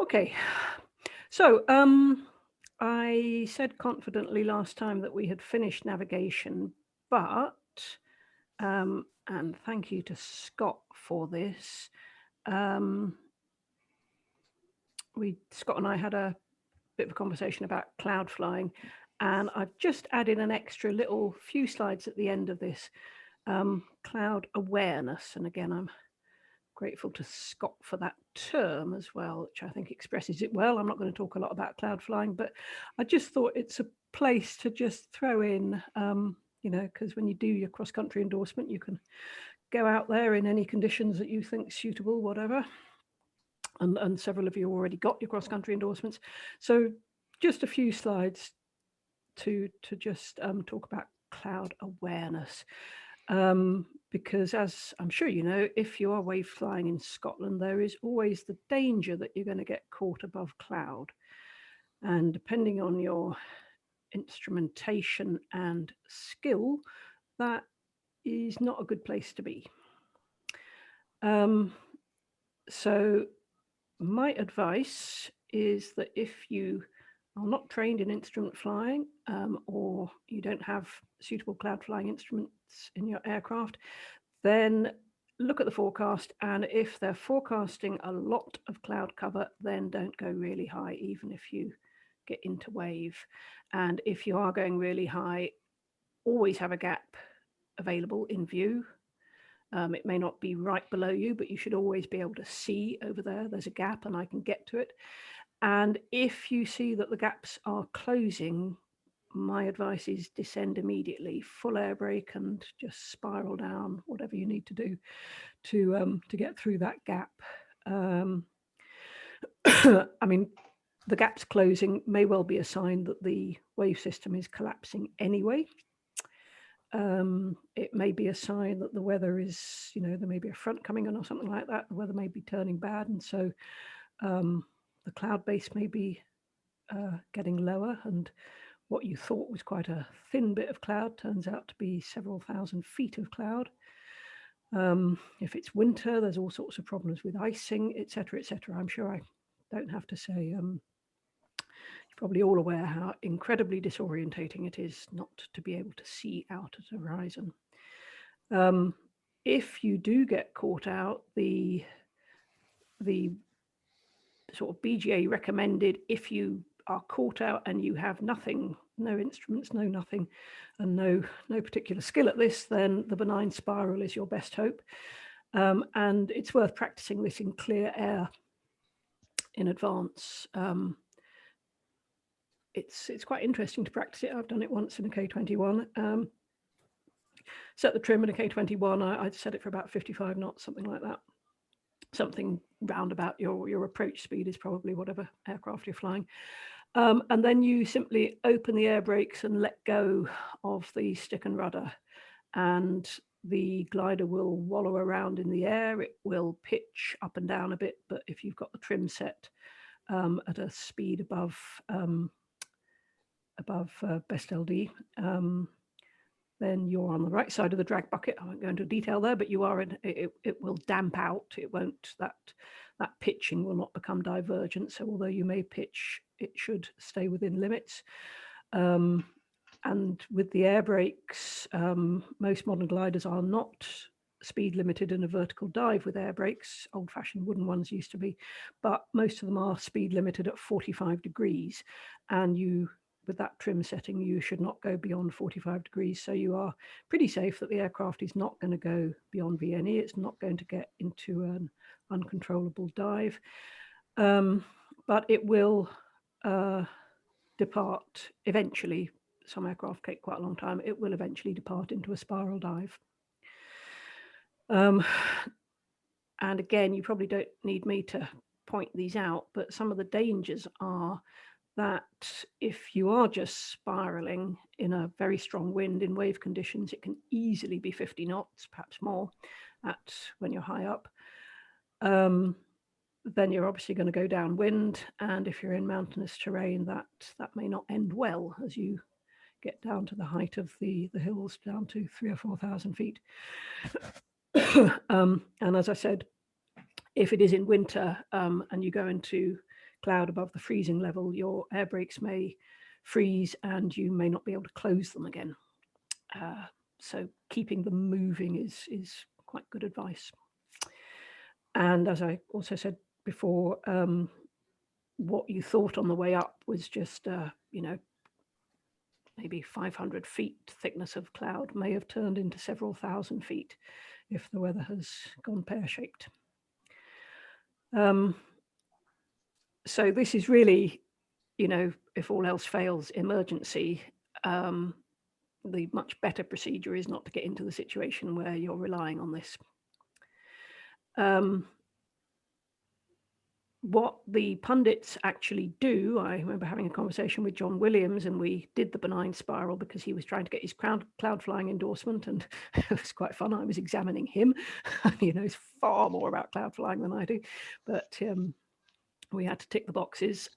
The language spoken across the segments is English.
Okay, so I said confidently last time that we had finished navigation, but and thank you to Scott for this. Scott and I had a bit of a conversation about cloud flying, and I've just added an extra little few slides at the end of this cloud awareness. And again, I'm grateful to Scott for that term as well, which I think expresses it well. I'm not going to talk a lot about cloud flying, but I just thought it's a place to just throw in, because when you do your cross country endorsement, you can go out there in any conditions that you think suitable, whatever. And several of you already got your cross country endorsements. So just a few slides to just talk about cloud awareness. Because as I'm sure you know, if you are wave flying in Scotland, there is always the danger that you're going to get caught above cloud. And depending on your instrumentation and skill, that is not a good place to be. So my advice is that if you are not trained in instrument flying, or you don't have suitable cloud flying instruments in your aircraft, then look at the forecast, and if they're forecasting a lot of cloud cover, then don't go really high, even if you get into wave. And if you are going really high, always have a gap available in view. It may not be right below you, but you should always be able to see over there. There's a gap and I can get to it. And if you see that the gaps are closing, my advice is descend immediately, full air brake, and just spiral down, whatever you need to do to get through that gap. I mean, the gaps closing may well be a sign that the wave system is collapsing anyway. It may be a sign that the weather is, there may be a front coming on or something like that. The weather may be turning bad, and so the cloud base may be getting lower, and what you thought was quite a thin bit of cloud turns out to be several thousand feet of cloud. If it's winter, there's all sorts of problems with icing, etc., etc. I'm sure I don't have to say. You're probably all aware how incredibly disorientating it is not to be able to see out at the horizon. If you do get caught out, the sort of BGA recommended, if you are caught out and you have nothing, no instruments, no nothing, and no particular skill at this, then the benign spiral is your best hope. And it's worth practicing this in clear air in advance. It's quite interesting to practice it. I've done it once in a K21. Set the trim in a K21. I'd set it for about 55 knots, something like that. Something round about your approach speed is probably whatever aircraft you're flying. And then you simply open the air brakes and let go of the stick and rudder, and the glider will wallow around in the air. It will pitch up and down a bit, but if you've got the trim set at a speed above best LD, then you're on the right side of the drag bucket. I won't go into detail there, but you are in it will damp out. It won't, that pitching will not become divergent. So although you may pitch, it should stay within limits. And with the air brakes, most modern gliders are not speed limited in a vertical dive with air brakes. Old-fashioned wooden ones used to be, but most of them are speed limited at 45 degrees. And with that trim setting, you should not go beyond 45 degrees. So you are pretty safe that the aircraft is not going to go beyond VNE. It's not going to get into an uncontrollable dive. But it will depart eventually. Some aircraft take quite a long time. It will eventually depart into a spiral dive. And again, you probably don't need me to point these out, but some of the dangers are that if you are just spiraling in a very strong wind in wave conditions, it can easily be 50 knots, perhaps more, when you're high up. Then you're obviously going to go downwind, and if you're in mountainous terrain, that may not end well as you get down to the height of the hills, down to 3,000 or 4,000 feet. And as I said, if it is in winter and you go into cloud above the freezing level, your air brakes may freeze and you may not be able to close them again. So keeping them moving is quite good advice. And as I also said before, what you thought on the way up was just, maybe 500 feet thickness of cloud may have turned into several thousand feet if the weather has gone pear-shaped. So this is really, if all else fails, emergency. The much better procedure is not to get into the situation where you're relying on this. What the pundits actually do, I remember having a conversation with John Williams, and we did the benign spiral because he was trying to get his cloud flying endorsement, and it was quite fun. I was examining him. He knows far more about cloud flying than I do, but we had to tick the boxes.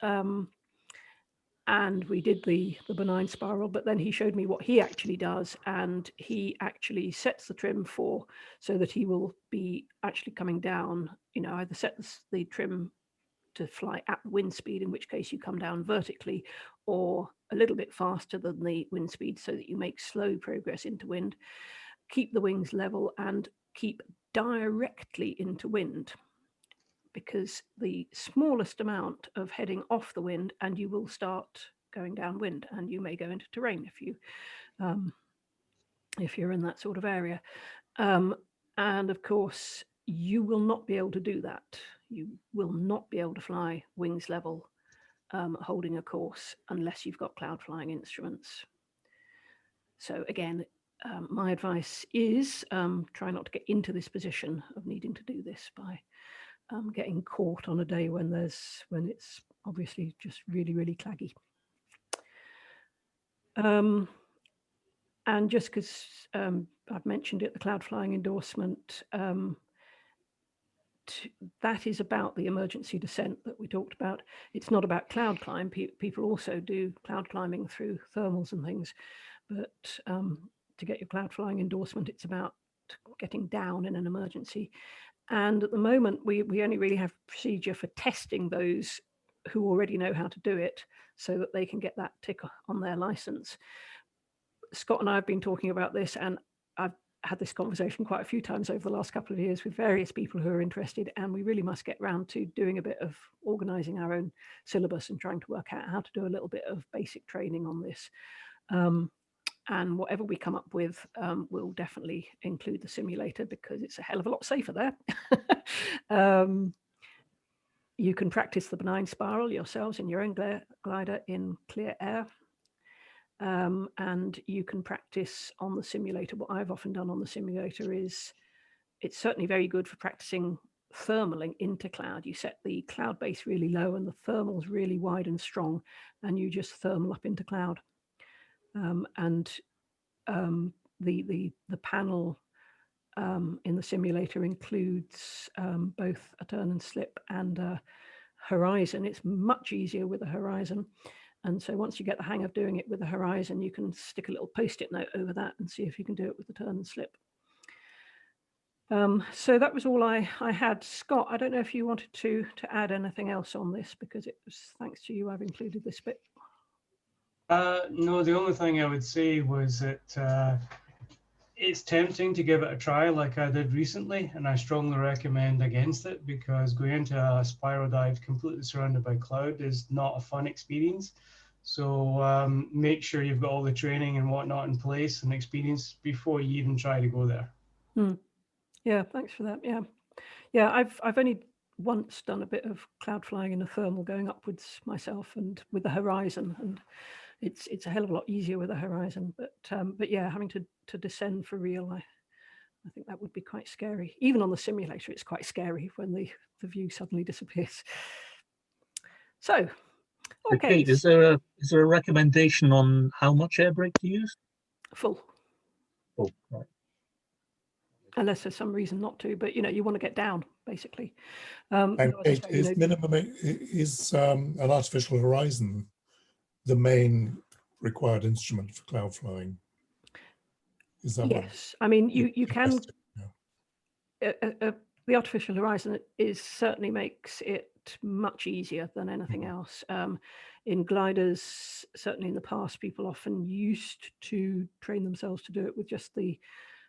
And we did the benign spiral, but then he showed me what he actually does, and he actually sets the trim so that he will be actually coming down, either set the trim to fly at the wind speed, in which case you come down vertically, or a little bit faster than the wind speed so that you make slow progress into wind, keep the wings level and keep directly into wind, because the smallest amount of heading off the wind and you will start going downwind, and you may go into terrain if you're in that sort of area. And of course, you will not be able to do that. You will not be able to fly wings level holding a course unless you've got cloud flying instruments. So again, my advice is try not to get into this position of needing to do this by getting caught on a day when it's obviously just really, really claggy. And just because I've mentioned it, the cloud flying endorsement, that is about the emergency descent that we talked about. It's not about cloud climb. People also do cloud climbing through thermals and things, but to get your cloud flying endorsement, it's about getting down in an emergency. And at the moment, we only really have procedure for testing those who already know how to do it so that they can get that tick on their license. Scott and I have been talking about this, and I've had this conversation quite a few times over the last couple of years with various people who are interested, and we really must get round to doing a bit of organising our own syllabus and trying to work out how to do a little bit of basic training on this. And whatever we come up with, we'll definitely include the simulator because it's a hell of a lot safer there. You can practice the benign spiral yourselves in your own glider in clear air. And you can practice on the simulator. What I've often done on the simulator is, it's certainly very good for practicing thermaling into cloud. You set the cloud base really low and the thermals really wide and strong, and you just thermal up into cloud. And the panel in the simulator includes both a turn and slip and a horizon. It's much easier with a horizon. And so once you get the hang of doing it with a horizon, you can stick a little post-it note over that and see if you can do it with the turn and slip. So that was all I had. Scott, I don't know if you wanted to add anything else on this, because it was thanks to you I've included this bit. No, the only thing I would say was that it's tempting to give it a try like I did recently, and I strongly recommend against it, because going into a spiral dive completely surrounded by cloud is not a fun experience. So make sure you've got all the training and whatnot in place and experience before you even try to go there. Yeah, thanks for that. Yeah, I've only once done a bit of cloud flying in a thermal going upwards myself, and with the horizon, and it's a hell of a lot easier with a horizon. But yeah, having to descend for real, I think that would be quite scary. Even on the simulator, it's quite scary when the view suddenly disappears. So, okay. Kate, is there a recommendation on how much air brake to use? Full. Oh, right. Unless there's some reason not to, but you want to get down basically. And Kate, is an artificial horizon the main required instrument for cloud flying? Is that yes? I mean, you can. Yeah. the artificial horizon is certainly makes it much easier than anything else. In gliders, certainly in the past, people often used to train themselves to do it with just the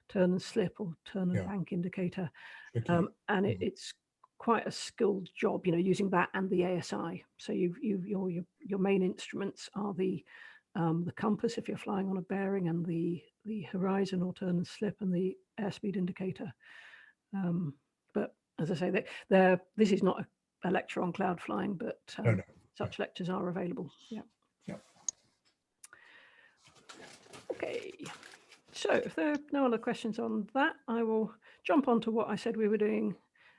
turn and slip or turn and bank indicator. And it's quite a skilled job, you know, using that and the ASI. So your main instruments are the compass if you're flying on a bearing, and the horizon or turn and slip, and the airspeed indicator. But as I say, this is not a lecture on cloud flying, but such lectures are available. Yeah. Okay. So if there are no other questions on that, I will jump on to what I said we were doing.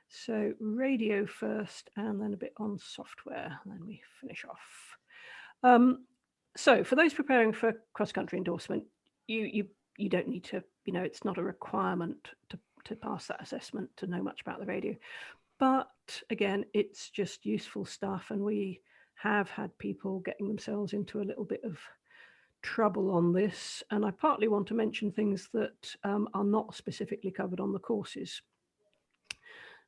So radio first, and then a bit on software, and then we finish off. So for those preparing for cross-country endorsement, you don't need to, you know, it's not a requirement to pass that assessment to know much about the radio. But again, it's just useful stuff, and we have had people getting themselves into a little bit of trouble on this, and I partly want to mention things that are not specifically covered on the courses.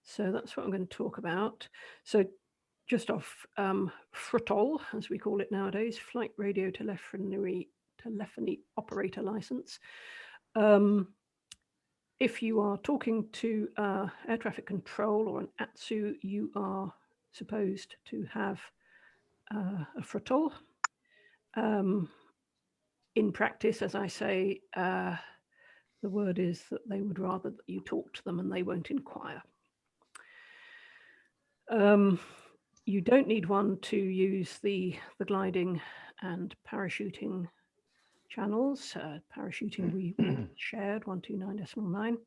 So that's what I'm going to talk about. So just off FRTOL, as we call it nowadays, Flight Radio Telephony Operator License. If you are talking to air traffic control or an ATSU, you are supposed to have a FRTOL. In practice, as I say, the word is that they would rather that you talk to them and they won't inquire. You don't need one to use the gliding and parachuting channels. Parachuting we shared 129.9.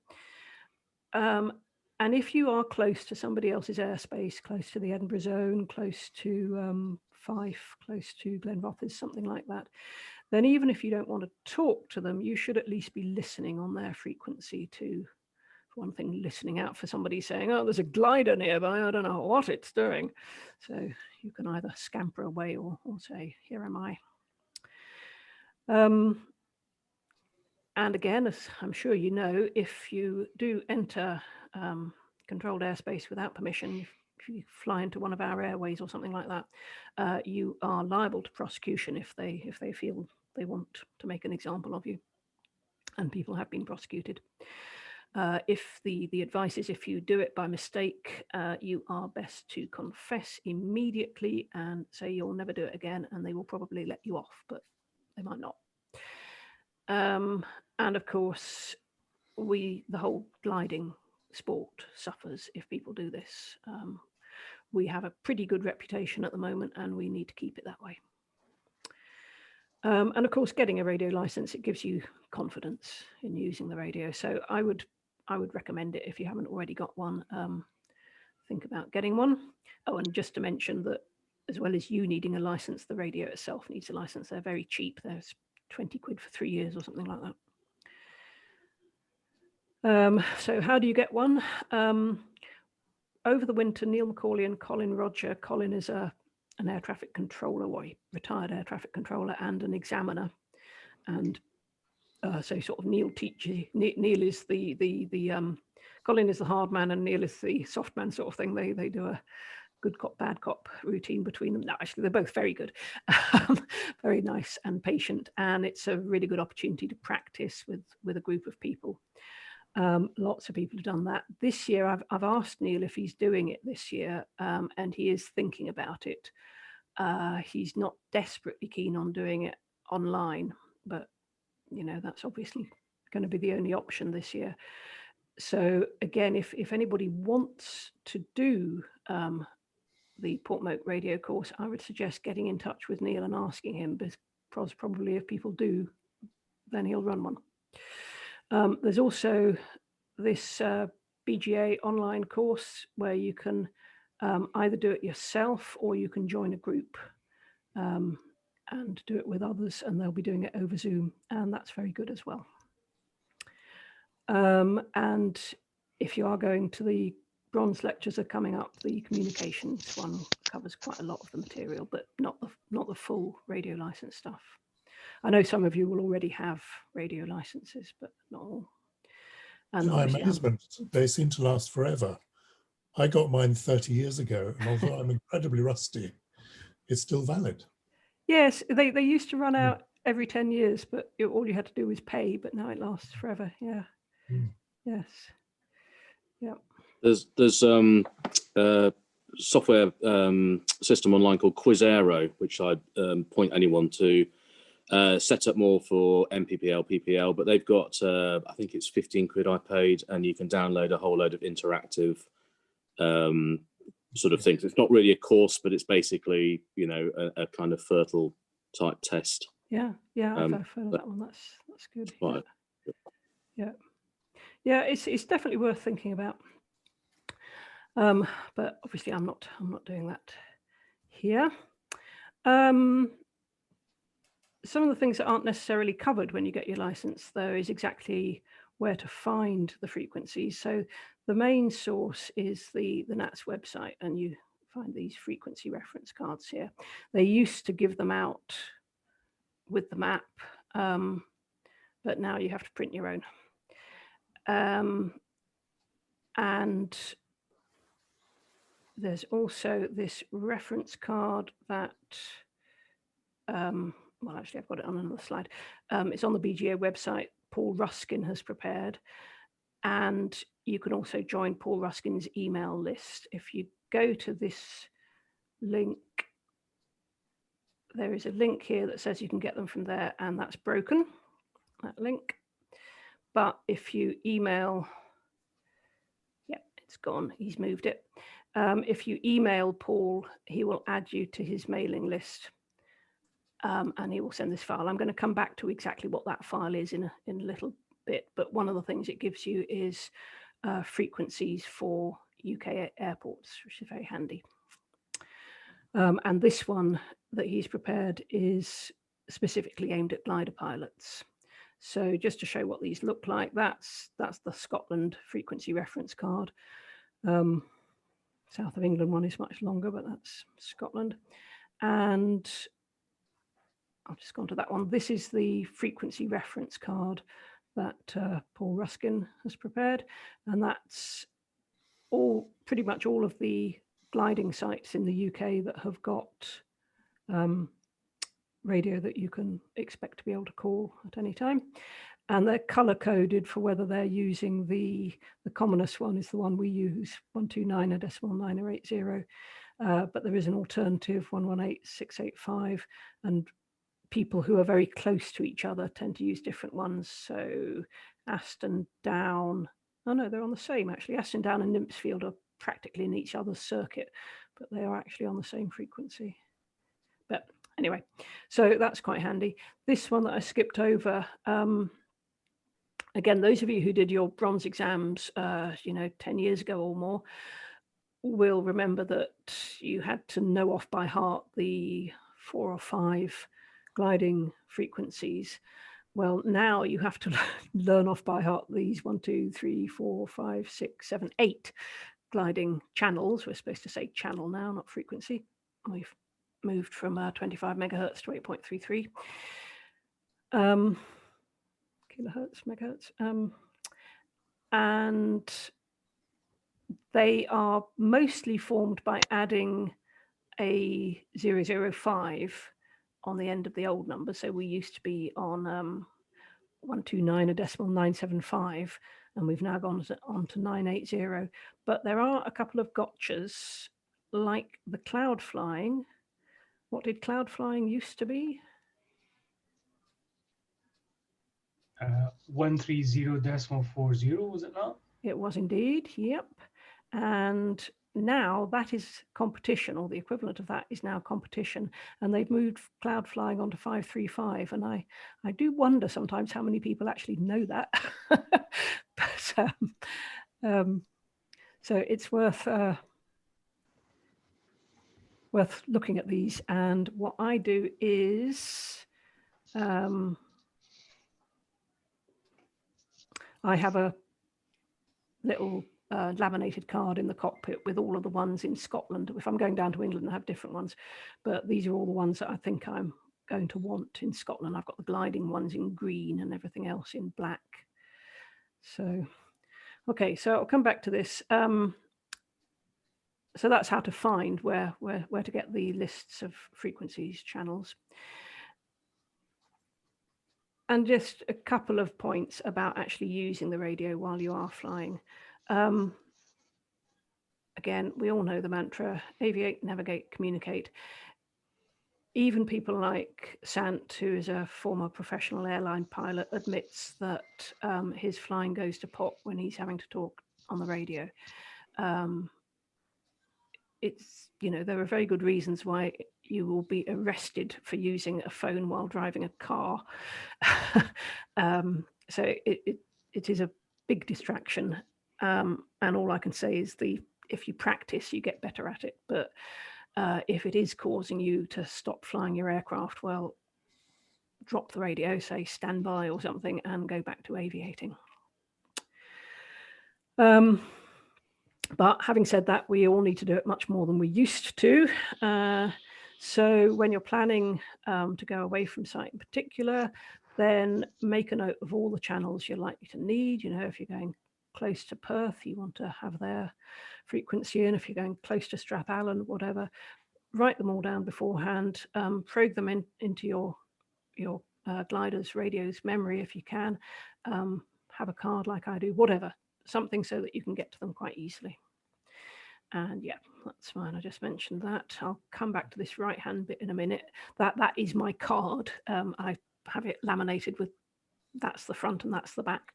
And if you are close to somebody else's airspace, close to the Edinburgh zone, close to Fife, close to Glenrothes, something like that, then even if you don't want to talk to them, you should at least be listening on their frequency to, for one thing, listening out for somebody saying, oh, there's a glider nearby, I don't know what it's doing. So you can either scamper away or say, here am I. And again, as I'm sure you know, if you do enter controlled airspace without permission, if you fly into one of our airways or something like that, you are liable to prosecution if they feel they want to make an example of you. And people have been prosecuted. If the advice is, if you do it by mistake, you are best to confess immediately and say you'll never do it again, and they will probably let you off, but they might not. And of course, the whole gliding sport suffers if people do this. We have a pretty good reputation at the moment, and we need to keep it that way. And of course, getting a radio license, it gives you confidence in using the radio. So I would recommend it if you haven't already got one. Think about getting one. Oh, and just to mention that as well as you needing a license, the radio itself needs a license. They're very cheap. There's 20 quid for 3 years or something like that. So how do you get one? Over the winter, Neil McCauley and Colin Roger. Colin is an air traffic controller, or a retired air traffic controller and an examiner. And so sort of Neil teaches, Neil is Colin is the hard man and Neil is the soft man sort of thing. They do a good cop, bad cop routine between them. No, actually, they're both very good, very nice and patient. And it's a really good opportunity to practice with a group of people. Lots of people have done that. This year, I've asked Neil if he's doing it this year, and he is thinking about it. He's not desperately keen on doing it online, but you know, that's obviously going to be the only option this year. So again, if anybody wants to do the Portmoak radio course, I would suggest getting in touch with Neil and asking him, because probably if people do, then he'll run one. There's also this BGA online course where you can either do it yourself or you can join a group and do it with others, and they'll be doing it over Zoom, and that's very good as well. And if you are going to the bronze lectures are coming up, the communications one covers quite a lot of the material, but not the full radio license stuff. I know some of you will already have radio licenses, but not all. And to my amazement, they seem to last forever. I got mine 30 years ago, and although I'm incredibly rusty, it's still valid. Yes, they used to run out every 10 years, but all you had to do was pay, but now it lasts forever. Yeah. Mm. Yes. Yeah. There's software system online called Quizero, which I point anyone to. Set up more for MPPL, PPL, but they've got, I think it's 15 quid I paid, and you can download a whole load of interactive sort of things. It's not really a course, but it's basically, you know, a kind of fertile type test. Yeah. Yeah. I've heard of that one. That's good. Right. Yeah. Yeah. It's definitely worth thinking about. But obviously I'm not doing that here. Some of the things that aren't necessarily covered when you get your license, though, is exactly where to find the frequencies. So the main source is the NATS website, and you find these frequency reference cards here. They used to give them out with the map, but now you have to print your own. And there's also this reference card that, well, actually, I've got it on another slide. It's on the BGA website. Paul Ruskin has prepared. And you can also join Paul Ruskin's email list. If you go to this link, there is a link here that says you can get them from there, and that's broken, that link. But if you email, yeah, it's gone. He's moved it. If you email Paul, he will add you to his mailing list. And he will send this file. I'm going to come back to exactly what that file is in a little bit, but one of the things it gives you is frequencies for UK airports, which is very handy. And this one that he's prepared is specifically aimed at glider pilots. So just to show what these look like, that's the Scotland frequency reference card. South of England one is much longer, but that's Scotland. And I've just gone to that one. This is the frequency reference card that Paul Ruskin has prepared. And that's pretty much all of the gliding sites in the UK that have got radio that you can expect to be able to call at any time. And they're color coded for whether they're using the commonest one is the one we use, 129.980. But there is an alternative, 118.685, and people who are very close to each other tend to use different ones. So Aston Down, oh no, they're on the same actually. Aston Down and Nymphsfield are practically in each other's circuit, but they are actually on the same frequency. But anyway, so that's quite handy. This one that I skipped over, again, those of you who did your bronze exams, 10 years ago or more, will remember that you had to know off by heart the 4 or 5 gliding frequencies. Well, now you have to learn off by heart these 1, 2, 3, 4, 5, 6, 7, 8 gliding channels. We're supposed to say channel now, not frequency. We've moved from 25 megahertz to 8.33 kilohertz, megahertz. And they are mostly formed by adding a 005 on the end of the old number. So we used to be on 129.975, and we've now gone on to 980. But there are a couple of gotchas, like the cloud flying. What did cloud flying used to be? 130.40, was it not? It was indeed, yep. And now that is competition, or the equivalent of that is now competition, and they've moved cloud flying onto 535, and I do wonder sometimes how many people actually know that. But so it's worth looking at these. And what I do is I have a little laminated card in the cockpit with all of the ones in Scotland. If I'm going down to England, I have different ones, but these are all the ones that I think I'm going to want in Scotland. I've got the gliding ones in green and everything else in black. So, okay, so I'll come back to this. so that's how to find where to get the lists of frequencies, channels. And just a couple of points about actually using the radio while you are flying. Again, we all know the mantra: aviate, navigate, communicate. Even people like Sant, who is a former professional airline pilot, admits that his flying goes to pot when he's having to talk on the radio. It's, you know, there are very good reasons why you will be arrested for using a phone while driving a car. So it is a big distraction. And all I can say is if you practice, you get better at it. But if it is causing you to stop flying your aircraft, well, drop the radio, say stand by or something, and go back to aviating. But having said that, we all need to do it much more than we used to. So when you're planning to go away from site in particular, then make a note of all the channels you're likely to need. You know, if you're going close to Perth, you want to have their frequency in. If you're going close to Strathallan, whatever, write them all down beforehand. Probe them into your glider's radio's memory if you can. Have a card like I do, whatever. Something so that you can get to them quite easily. And yeah, that's fine. I just mentioned that. I'll come back to this right hand bit in a minute. That is my card. I have it laminated with, that's the front and that's the back.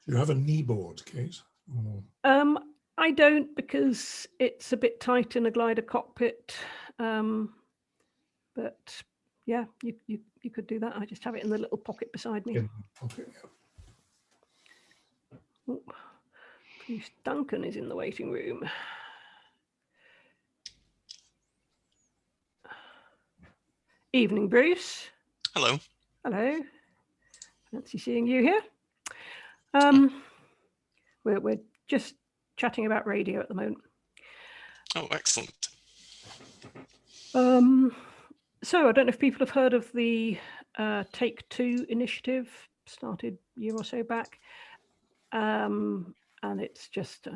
You have a knee board, Kate? I don't, because it's a bit tight in a glider cockpit. But yeah, you could do that. I just have it in the little pocket beside me. Okay, yeah. Oh, Bruce Duncan is in the waiting room. Evening, Bruce. Hello. Hello. Fancy seeing you here. We're just chatting about radio at the moment. Oh, excellent. So I don't know if people have heard of the Take Two initiative, started a year or so back. And it's just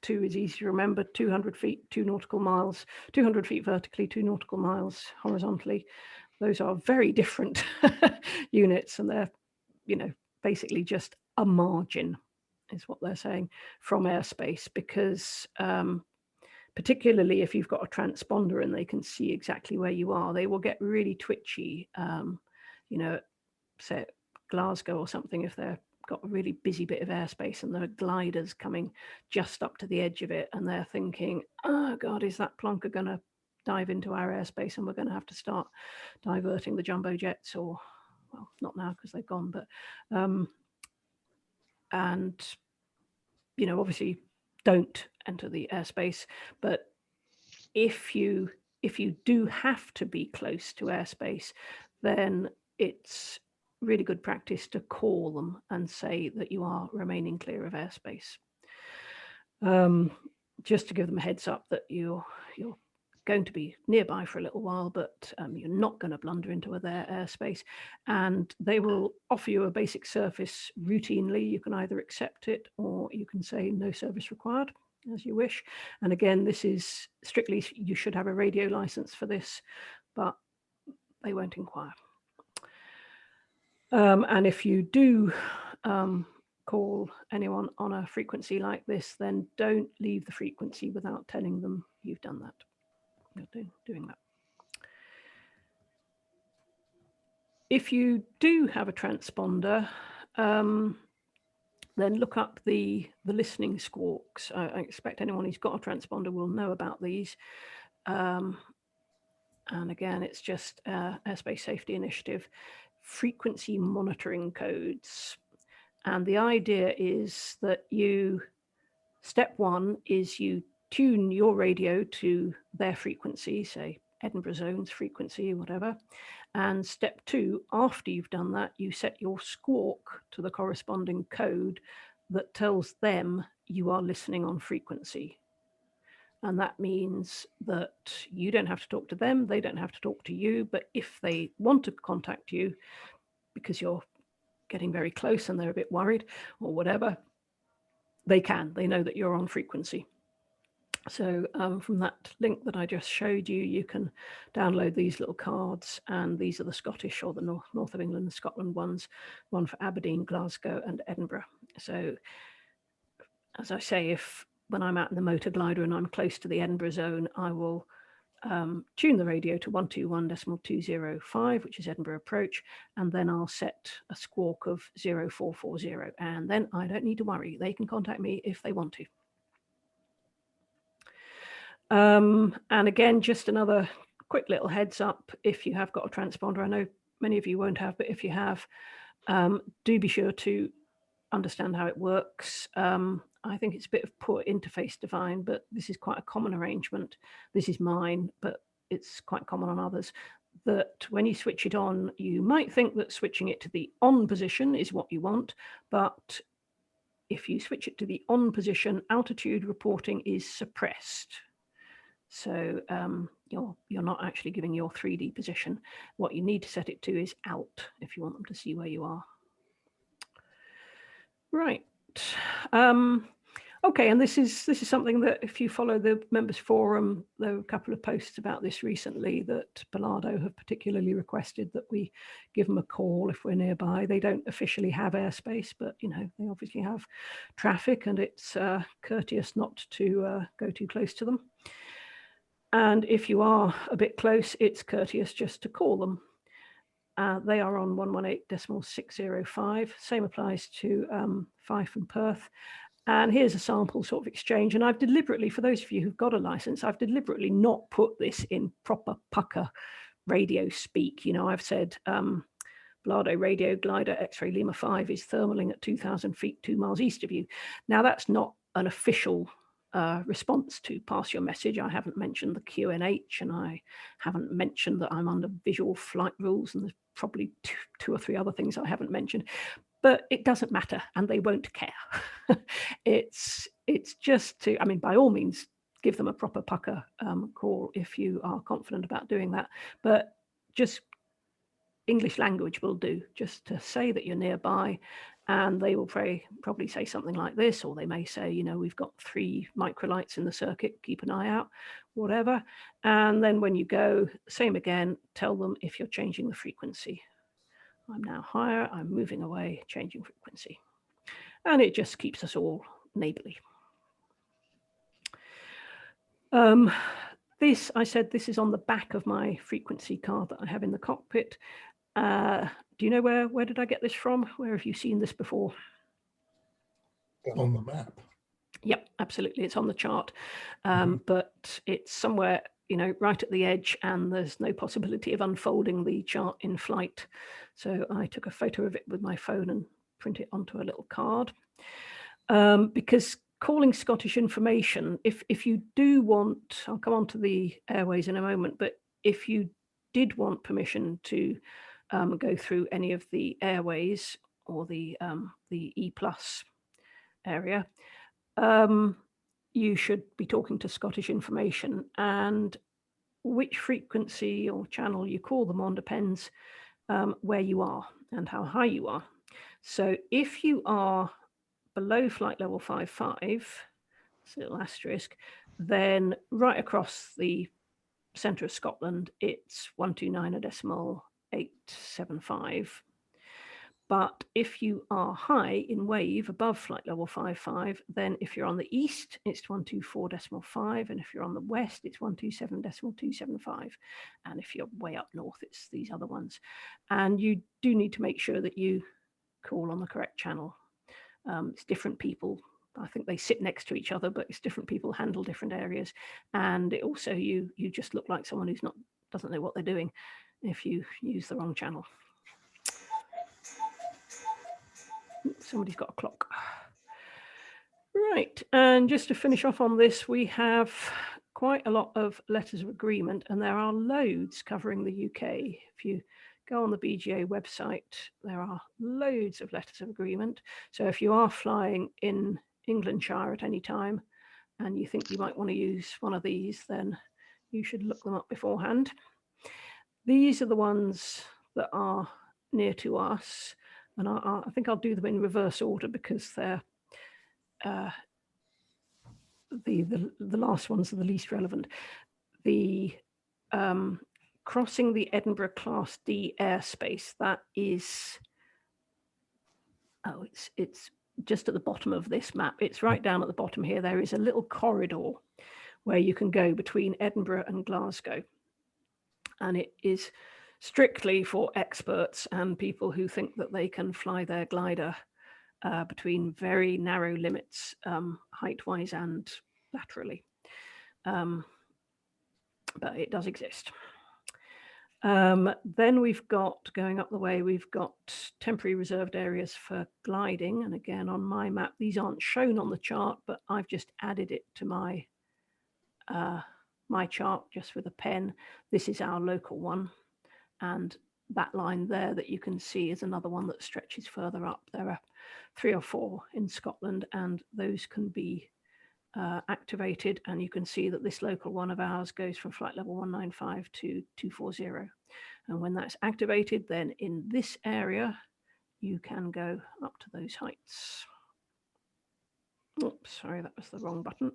2 is easy to remember: 200 feet, 2 nautical miles, 200 feet vertically, 2 nautical miles horizontally. Those are very different units, and they're, you know, basically just a margin is what they're saying from airspace, because particularly if you've got a transponder and they can see exactly where you are, they will get really twitchy, you know, say at Glasgow or something, if they're got a really busy bit of airspace and there are gliders coming just up to the edge of it, and they're thinking, oh God, is that plonker going to dive into our airspace and we're going to have to start diverting the jumbo jets, or, well, not now because they've gone, but and, you know, obviously don't enter the airspace. But if you do have to be close to airspace, then it's really good practice to call them and say that you are remaining clear of airspace, just to give them a heads up that you're going to be nearby for a little while, but you're not going to blunder into their airspace. And they will offer you a basic service routinely. You can either accept it or you can say no service required, as you wish. And again, this is strictly, you should have a radio license for this, but they won't inquire. And if you do call anyone on a frequency like this, then don't leave the frequency without telling them you've done that. You're doing that. If you do have a transponder, then look up the listening squawks. I expect anyone who's got a transponder will know about these. And again, it's just Airspace Safety Initiative frequency monitoring codes. And the idea is that step one is you tune your radio to their frequency, say Edinburgh Zone's frequency, whatever. And step two, after you've done that, you set your squawk to the corresponding code that tells them you are listening on frequency. And that means that you don't have to talk to them, they don't have to talk to you, but if they want to contact you because you're getting very close and they're a bit worried or whatever, they can. They know that you're on frequency. So from that link that I just showed you, you can download these little cards, and these are the Scottish or the North of England and Scotland ones, one for Aberdeen, Glasgow and Edinburgh. So as I say, when I'm out in the motor glider and I'm close to the Edinburgh zone, I will tune the radio to 121.205, which is Edinburgh approach, and then I'll set a squawk of 0440, and then I don't need to worry. They can contact me if they want to. And again, just another quick little heads up, if you have got a transponder, I know many of you won't have, but if you have, do be sure to understand how it works. I think it's a bit of poor interface design, but this is quite a common arrangement. This is mine, but it's quite common on others, that when you switch it on, you might think that switching it to the on position is what you want, but if you switch it to the on position, altitude reporting is suppressed. So you're not actually giving your 3D position. What you need to set it to is out if you want them to see where you are. Right. Okay, and this is something that if you follow the members forum, there were a couple of posts about this recently that Bilardo have particularly requested that we give them a call if we're nearby. They don't officially have airspace, but you know, they obviously have traffic, and it's courteous not to go too close to them. And if you are a bit close, it's courteous just to call them. They are on 118.605. Same applies to Fife and Perth. And here's a sample sort of exchange. And I've deliberately, for those of you who've got a license, I've deliberately not put this in proper pucker radio speak. You know, I've said Bilardo radio glider X-ray Lima 5 is thermaling at 2,000 feet, 2 miles east of you. Now, that's not an official response to pass your message. I haven't mentioned the QNH, and I haven't mentioned that I'm under visual flight rules, and there's probably two or three other things I haven't mentioned. But it doesn't matter, and they won't care. It's just to, I mean, by all means, give them a proper pucker call if you are confident about doing that. But just English language will do, just to say that you're nearby, and they will probably say something like this, or they may say, you know, we've got 3 microlights in the circuit, keep an eye out, whatever. And then when you go, same again, tell them if you're changing the frequency. I'm now higher, I'm moving away, changing frequency. And it just keeps us all neighborly. This, I said, this is on the back of my frequency card that I have in the cockpit. Do you know where did I get this from? Where have you seen this before? On the map. Yep, absolutely. It's on the chart, but it's somewhere, you know, right at the edge, and there's no possibility of unfolding the chart in flight. So I took a photo of it with my phone and print it onto a little card. Because calling Scottish information, if you do want, I'll come on to the airways in a moment, but if you did want permission to go through any of the airways or the E+ area, you should be talking to Scottish information, and which frequency or channel you call them on depends where you are and how high you are. So if you are below flight level 55, it's a little asterisk, then right across the centre of Scotland, it's 129.875. But if you are high in wave above flight level 55, then if you're on the east, it's 124.5, and if you're on the west, it's 127.275. And if you're way up north, it's these other ones. And you do need to make sure that you call on the correct channel. It's different people. I think they sit next to each other, but it's different people handle different areas. And it also, you just look like someone who's doesn't know what they're doing if you use the wrong channel. Somebody's got a clock. Right, and just to finish off on this, we have quite a lot of letters of agreement, and there are loads covering the UK. If you go on the BGA website, there are loads of letters of agreement. So if you are flying in Englandshire at any time and you think you might want to use one of these, then you should look them up beforehand. These are the ones that are near to us, and I think I'll do them in reverse order because they're the last ones are the least relevant. The crossing the Edinburgh Class D airspace, that is, oh, it's just at the bottom of this map. It's right down at the bottom here. There is a little corridor where you can go between Edinburgh and Glasgow. And it is strictly for experts and people who think that they can fly their glider between very narrow limits, height-wise and laterally. But it does exist. Then we've got, going up the way, we've got temporary reserved areas for gliding. And again, on my map, these aren't shown on the chart, but I've just added it to my chart just with a pen. This is our local one. And that line there that you can see is another one that stretches further up. There are 3 or 4 in Scotland, and those can be activated. And you can see that this local one of ours goes from flight level 195 to 240. And when that's activated, then in this area, you can go up to those heights. Oops, sorry, that was the wrong button.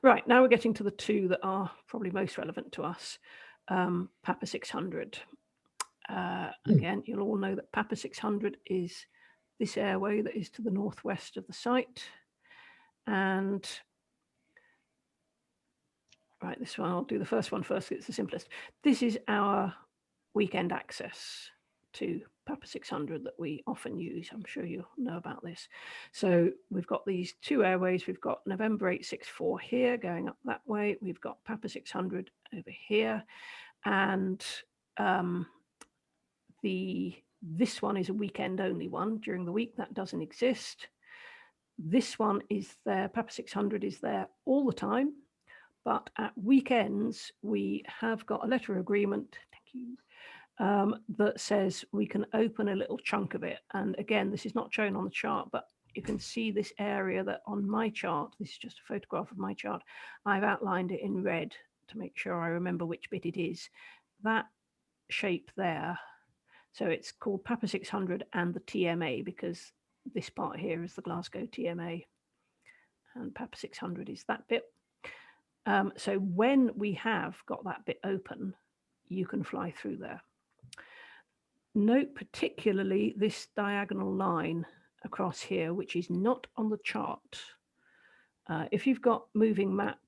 Right, now we're getting to the 2 that are probably most relevant to us. Papa 600. Again, you'll all know that Papa 600 is this airway that is to the northwest of the site. And right, this one, I'll do the first one first, it's the simplest. This is our weekend access to Papa 600 that we often use. I'm sure you'll know about this. So we've got these 2 airways. We've got November 864 here going up that way. We've got Papa 600 over here. And this one is a weekend only one. During the week, that doesn't exist. This one is there. Papa 600 is there all the time. But at weekends, we have got a letter of agreement. Thank you. That says we can open a little chunk of it. And again, this is not shown on the chart, but you can see this area that on my chart, this is just a photograph of my chart, I've outlined it in red to make sure I remember which bit it is. That shape there, so it's called Papa 600 and the TMA, because this part here is the Glasgow TMA, and Papa 600 is that bit. So when we have got that bit open, you can fly through there. Note particularly this diagonal line across here, which is not on the chart. If you've got moving map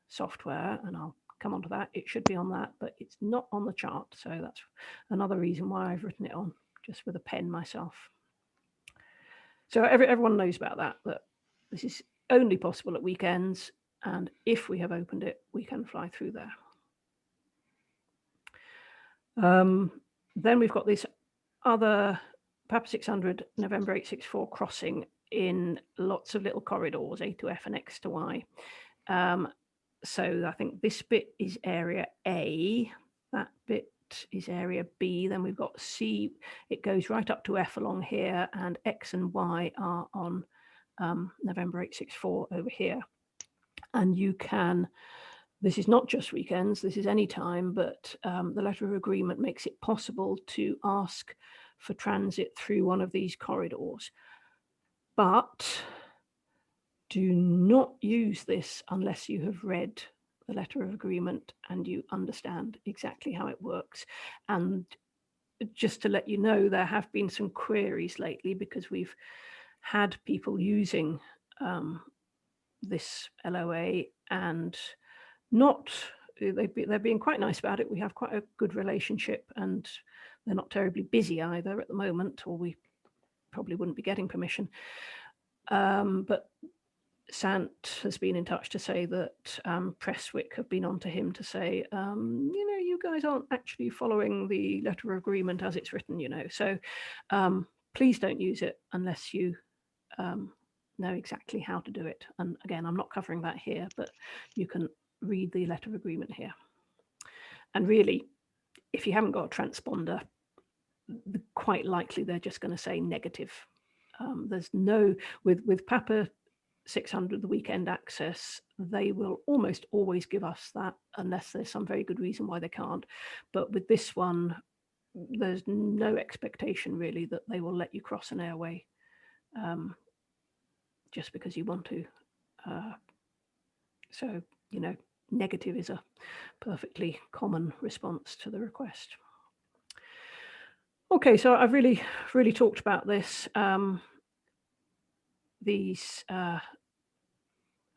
software, and I'll come on to that, it should be on that, but it's not on the chart. So that's another reason why I've written it on just with a pen myself. So everyone knows about that this is only possible at weekends. And if we have opened it, we can fly through there. Then we've got this other Papa 600 November 864 crossing in lots of little corridors, A to F and X to Y. So I think this bit is area A, that bit is area B, then we've got C, it goes right up to F along here, and X and Y are on November 864 over here. And you can, this is not just weekends, this is any time, but the letter of agreement makes it possible to ask for transit through one of these corridors. But do not use this unless you have read the letter of agreement and you understand exactly how it works. And just to let you know, there have been some queries lately because we've had people using this LOA and they're being quite nice about it. We have quite a good relationship and they're not terribly busy either at the moment, or we probably wouldn't be getting permission. But Sant has been in touch to say that Presswick have been on to him to say, you guys aren't actually following the letter of agreement as it's written, So please don't use it unless you know exactly how to do it. And again, I'm not covering that here, but you can read the letter of agreement here. And really, if you haven't got a transponder, quite likely they're just going to say negative. There's no, with Papa 600, the weekend access, they will almost always give us that unless there's some very good reason why they can't. But with this one, there's no expectation really that they will let you cross an airway just because you want to. So, you know, negative is a perfectly common response to the request. Okay, so I've really talked about this. These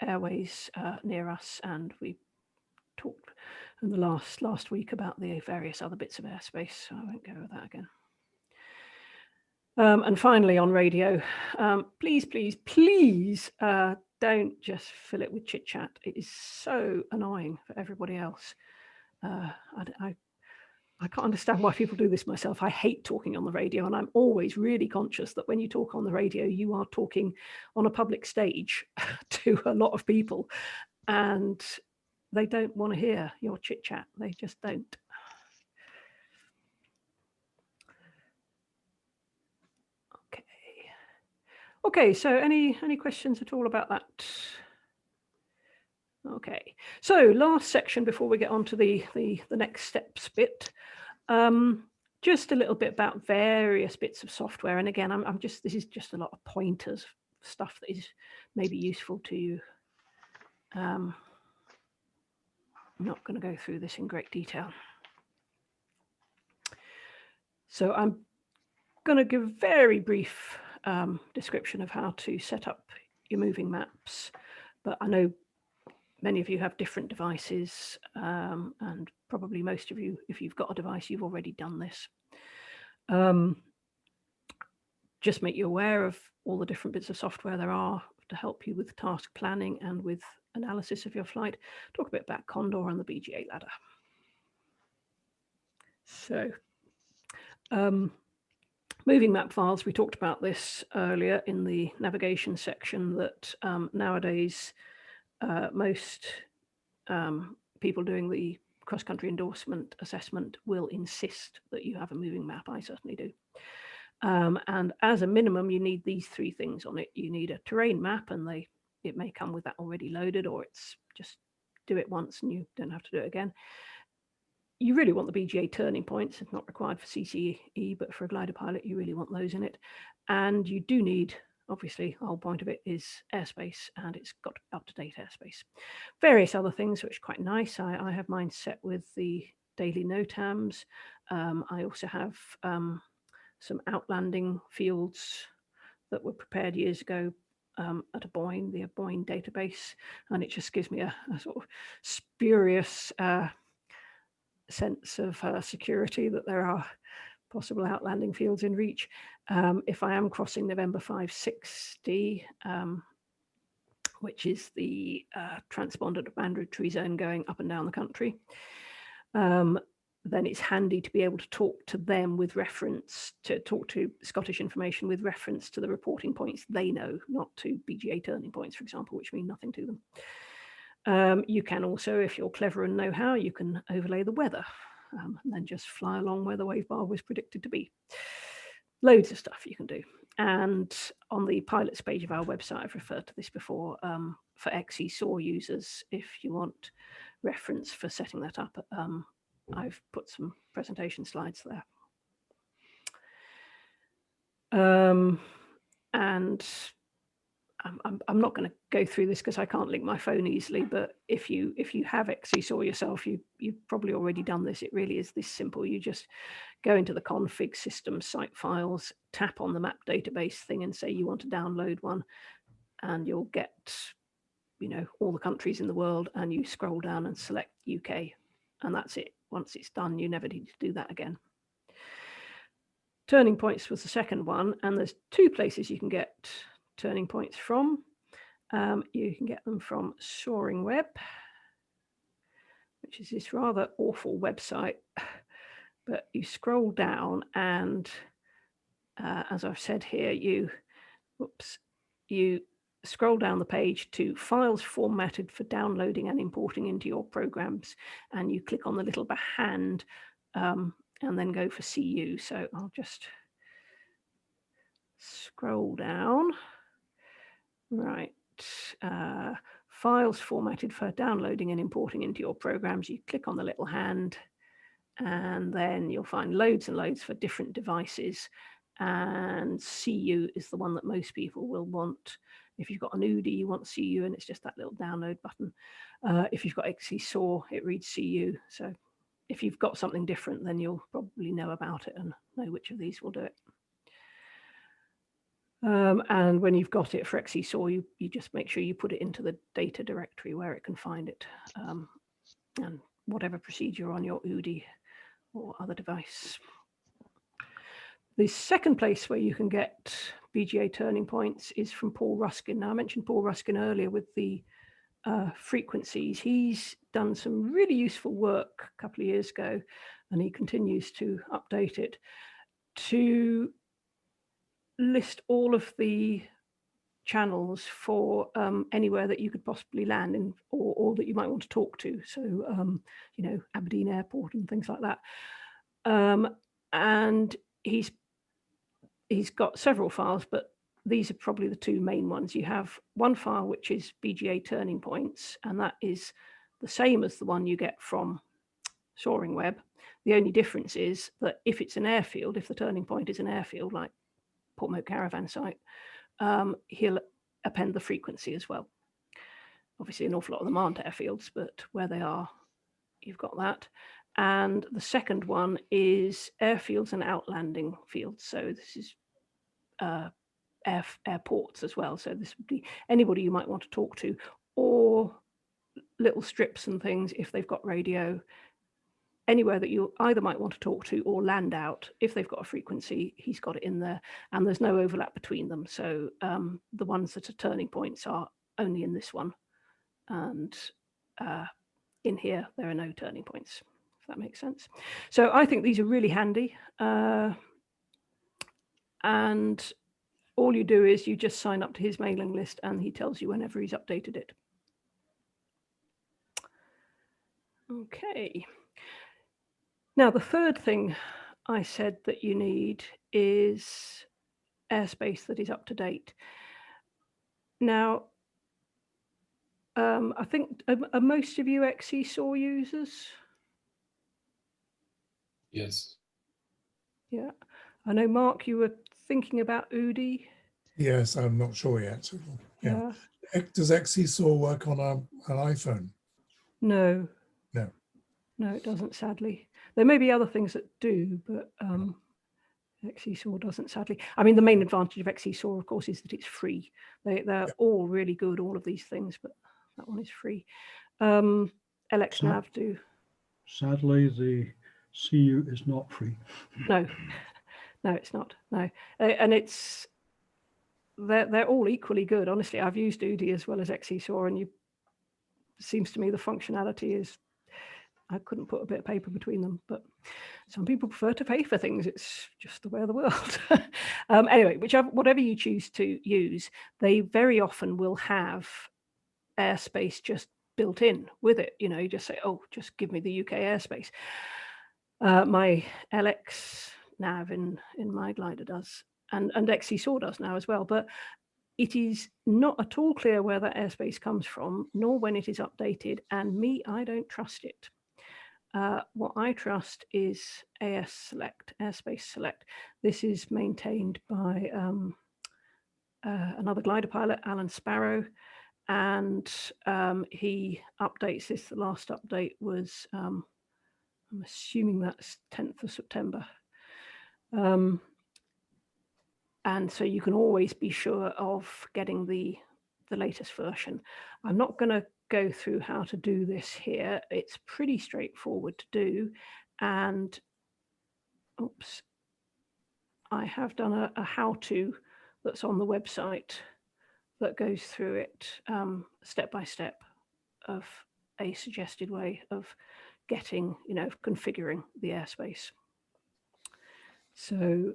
airways near us, and we talked in the last week about the various other bits of airspace, so I won't go over that again. And finally, on radio, please don't just fill it with chit chat. It is so annoying for everybody else. I can't understand why people do this myself. I hate talking on the radio, and I'm always really conscious that when you talk on the radio, you are talking on a public stage to a lot of people, and they don't want to hear your chit chat. They just don't. Okay, so any questions at all about that? Okay, so last section before we get on to the next steps bit. Just a little bit about various bits of software, and again, this is just a lot of pointers, stuff that is maybe useful to you. I'm not going to go through this in great detail. So I'm going to give a very brief description of how to set up your moving maps, but I know many of you have different devices, and probably most of you, if you've got a device, you've already done this. Just make you aware of all the different bits of software there are to help you with task planning and with analysis of your flight. Talk a bit about Condor and the BGA ladder. So, moving map files, we talked about this earlier in the navigation section, that nowadays most people doing the Cross Country Endorsement assessment will insist that you have a moving map. I certainly do. And as a minimum, you need these three things on it. You need a terrain map, and it may come with that already loaded, or it's just do it once and you don't have to do it again. You really want the BGA turning points. It's not required for CCE, but for a glider pilot, you really want those in it. And you do need, obviously, the whole point of it is airspace, and it's got up-to-date airspace. Various other things, which are quite nice. I have mine set with the daily NOTAMs. I also have some outlanding fields that were prepared years ago at a Boeing, the Boeing database, and it just gives me a sort of spurious sense of security that there are possible outlanding fields in reach. If I am crossing November 560, which is the transponded mandatory zone going up and down the country, then it's handy to be able to talk to them with reference to talk to Scottish information with reference to the reporting points they know, not to BGA turning points, for example, which mean nothing to them. You can also, if you're clever and know how, you can overlay the weather and then just fly along where the wave bar was predicted to be. Loads of stuff you can do. And on the pilots page of our website, I've referred to this before, for XE-SAW users, if you want reference for setting that up, I've put some presentation slides there. And I'm not going to go through this because I can't link my phone easily, but if you have XE-SAW yourself, you've probably already done this. It really is this simple. You just go into the config system site files, tap on the map database thing and say you want to download one, and you'll get, you know, all the countries in the world, and you scroll down and select UK, and that's it. Once it's done, you never need to do that again. Turning points was the second one, and there's two places you can get turning points from. You can get them from Soaring Web, which is this rather awful website, but you scroll down and as I've said here, you scroll down the page to files formatted for downloading and importing into your programs, and you click on the little hand and then go for CU. So I'll just scroll down. Right. Files formatted for downloading and importing into your programs. You click on the little hand, and then you'll find loads and loads for different devices. and CU is the one that most people will want. If you've got an UDI, you want CU, and it's just that little download button. If you've got XC-SAW, it reads CU. So if you've got something different, then you'll probably know about it and know which of these will do it. And when you've got it for XC-SAW, you just make sure you put it into the data directory where it can find it, and whatever procedure on your UDI or other device. The second place where you can get BGA turning points is from Paul Ruskin. Now, I mentioned Paul Ruskin earlier with the frequencies. He's done some really useful work a couple of years ago, and he continues to update it to list all of the channels for anywhere that you could possibly land in, or that you might want to talk to. So, you know, Aberdeen Airport and things like that. And he's got several files, but these are probably the two main ones. You have one file which is BGA turning points, and that is the same as the one you get from Soaring Web. The only difference is that if it's an airfield, if the turning point is an airfield like Portmoat Caravan Site, he'll append the frequency as well. Obviously, an awful lot of them aren't airfields, but where they are, you've got that. And the second one is airfields and outlanding fields. So this is airports as well. So this would be anybody you might want to talk to, or little strips and things if they've got radio. Anywhere that you either might want to talk to or land out, if they've got a frequency, he's got it in there, and there's no overlap between them. So the ones that are turning points are only in this one, and in here there are no turning points, if that makes sense. So I think these are really handy, and all you do is you just sign up to his mailing list, and he tells you whenever he's updated it. Okay. Now, the third thing I said that you need is airspace that is up to date. Now, I think, are most of you XC-SAW users? Yes. Yeah. I know, Mark, you were thinking about UDI. Yes, I'm not sure yet. Yeah. Does XC-SAW work on an iPhone? No. No. No, it doesn't, sadly. There may be other things that do, but XC-SAW doesn't, sadly. I mean, the main advantage of XC-SAW, of course, is that it's free. They're all really good, all of these things, but that one is free. LXNav do. Sadly, the CU is not free. No, no, it's not. No, and they're all equally good. Honestly, I've used UDI as well as XC-SAW, and it seems to me the functionality is, I couldn't put a bit of paper between them, but some people prefer to pay for things. It's just the way of the world. Anyway, whatever you choose to use, they very often will have airspace just built in with it. You know, you just say, oh, just give me the UK airspace. My LXNav in my glider does, and XC-SAW does now as well. But it is not at all clear where that airspace comes from, nor when it is updated. And I don't trust it. What I trust is AS Select, Airspace Select. This is maintained by another glider pilot, Alan Sparrow, and he updates this. The last update was, I'm assuming that's 10th of September. And so you can always be sure of getting the latest version. I'm not going to go through how to do this here. It's pretty straightforward to do, and oops, I have done a how-to that's on the website that goes through it step by step of a suggested way of getting, you know, configuring the airspace. So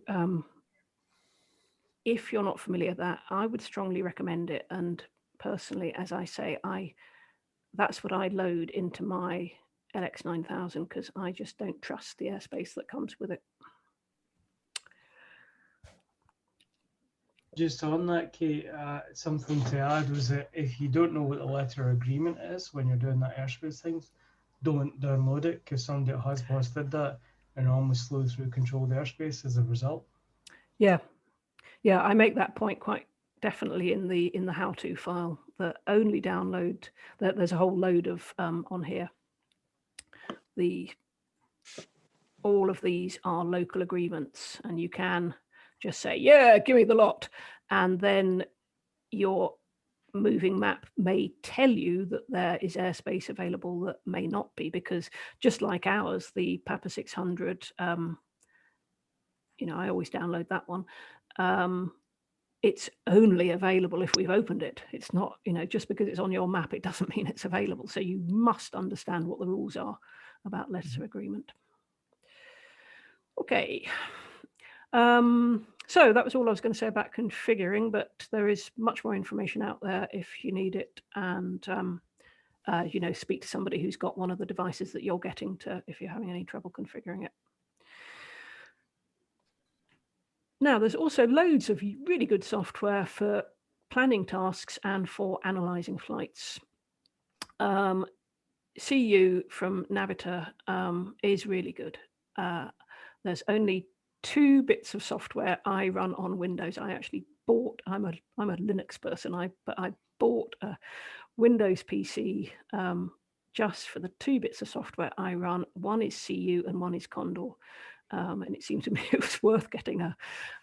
if you're not familiar with that, I would strongly recommend it. And personally, as I say, that's what I load into my LX9000 because I just don't trust the airspace that comes with it. Just on that, Kate, something to add was that if you don't know what the letter agreement is when you're doing that airspace things, don't download it, because somebody at Husbos did that and almost flew through controlled airspace as a result. Yeah, yeah, I make that point quite definitely in the how-to file, that only download, that there's a whole load of on here. All of these are local agreements, and you can just say, yeah, give me the lot, and then your moving map may tell you that there is airspace available that may not be, because just like ours, the Papa 600, you know, I always download that one. It's only available if we've opened it. It's not, you know, just because it's on your map, it doesn't mean it's available. So you must understand what the rules are about letters of agreement. Okay. So that was all I was going to say about configuring, but there is much more information out there if you need it. And, you know, speak to somebody who's got one of the devices that you're getting to if you're having any trouble configuring it. Now, there's also loads of really good software for planning tasks and for analyzing flights. CU from Navita is really good. There's only 2 bits of software I run on Windows. I actually bought, I'm a Linux person, but I bought a Windows PC just for the 2 bits of software I run. One is CU and one is Condor. And it seemed to me it was worth getting a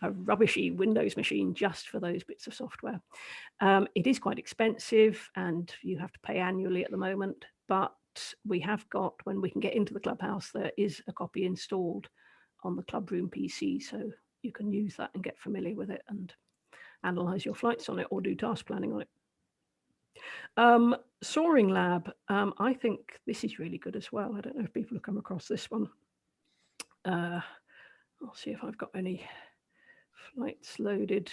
rubbishy Windows machine just for those bits of software. It is quite expensive and you have to pay annually at the moment, but we have got, when we can get into the clubhouse, there is a copy installed on the Clubroom PC, so you can use that and get familiar with it and analyze your flights on it or do task planning on it. Soaring Lab, I think this is really good as well. I don't know if people have come across this one. I'll see if I've got any flights loaded.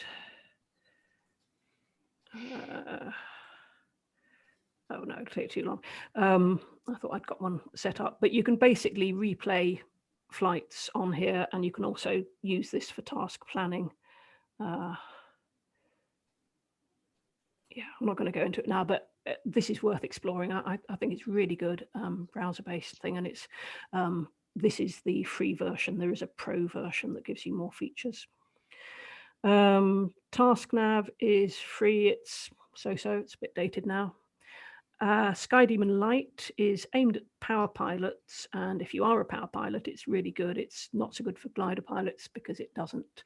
Oh no, it'll take too long. I thought I'd got one set up, but you can basically replay flights on here, and you can also use this for task planning. Yeah, I'm not going to go into it now, but this is worth exploring. I think it's really good, browser-based thing, and it's this is the free version. There is a pro version that gives you more features. TaskNav is free. It's so-so. It's a bit dated now. SkyDemon Lite is aimed at power pilots, and if you are a power pilot, it's really good. It's not so good for glider pilots because it doesn't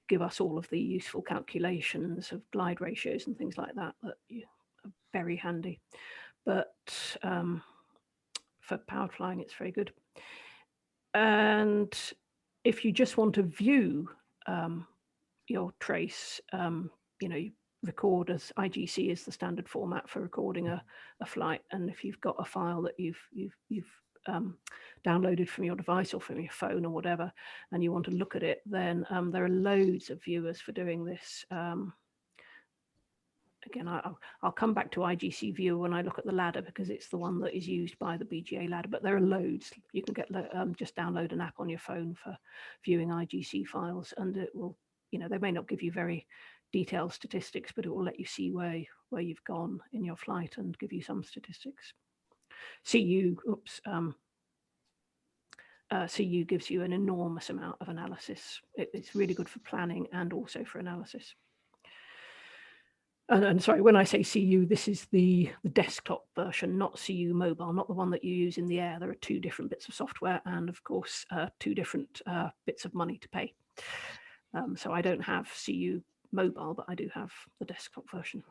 give us all of the useful calculations of glide ratios and things like that are very handy. But for powered flying, it's very good. And if you just want to view your trace, you know, you record as IGC is the standard format for recording a flight, and if you've got a file that you've downloaded from your device or from your phone or whatever, and you want to look at it, then there are loads of viewers for doing this. Again, I'll come back to IGC Viewer when I look at the ladder, because it's the one that is used by the BGA ladder, but there are loads. You can get just download an app on your phone for viewing IGC files, and it will, you know, they may not give you very detailed statistics, but it will let you see where you've gone in your flight and give you some statistics. CU gives you an enormous amount of analysis. It's really good for planning and also for analysis. And sorry, when I say CU, this is the desktop version, not CU mobile, not the one that you use in the air. There are 2 different bits of software and, of course, 2 different bits of money to pay. So I don't have CU mobile, but I do have the desktop version.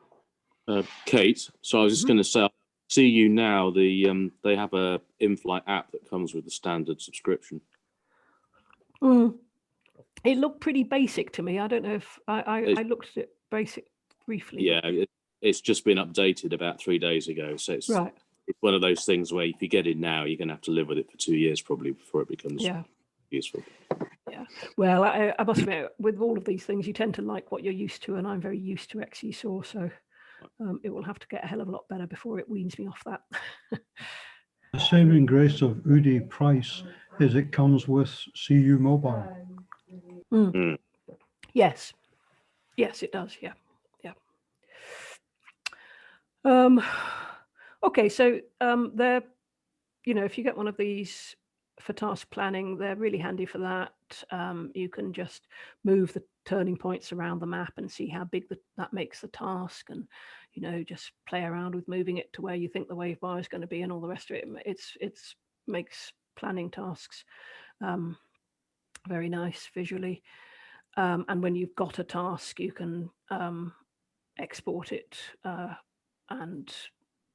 Kate, so I was just going to say, CU now, they have a in-flight app that comes with the standard subscription. It looked pretty basic to me. I don't know if I looked at it basic briefly. Yeah, it's just been updated about 3 days ago. So it's one of those things where if you get in now, you're going to have to live with it for 2 years probably before it becomes useful. Yeah. Well, I must admit, with all of these things, you tend to like what you're used to, and I'm very used to XESAW, so it will have to get a hell of a lot better before it weans me off that. The saving grace of UDI price is it comes with CU mobile. Yes, it does. Yeah. Okay, so they're, you know, if you get one of these for task planning, they're really handy for that. You can just move the turning points around the map and see how big that makes the task, and just play around with moving it to where you think the wave bar is going to be and all the rest of it. It's makes planning tasks very nice visually. And when you've got a task, you can export it, and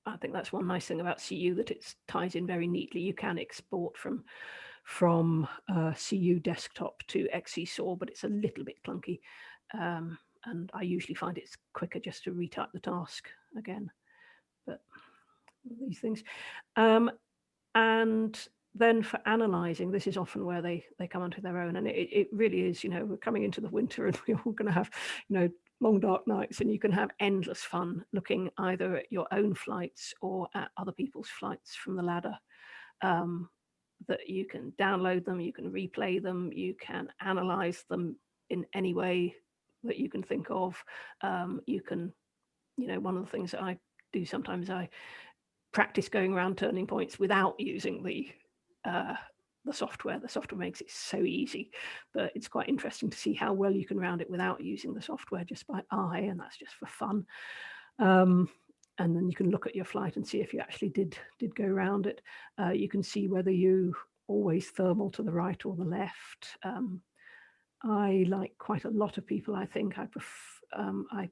I think that's one nice thing about CU, that it ties in very neatly. You can export from CU desktop to XeSaw, but it's a little bit clunky, and I usually find it's quicker just to retype the task again. But these things, and then for analyzing, this is often where they come onto their own, and it really is. We're coming into the winter, and we're all going to have long dark nights, and you can have endless fun looking either at your own flights or at other people's flights from the ladder. That you can download them, you can replay them, you can analyze them in any way that you can think of. You can, one of the things that I do sometimes, I practice going around turning points without using the software. The software makes it so easy, but it's quite interesting to see how well you can round it without using the software, just by eye, and that's just for fun. And then you can look at your flight and see if you actually did go around it. You can see whether you always thermal to the right or the left. I, like quite a lot of people, I think I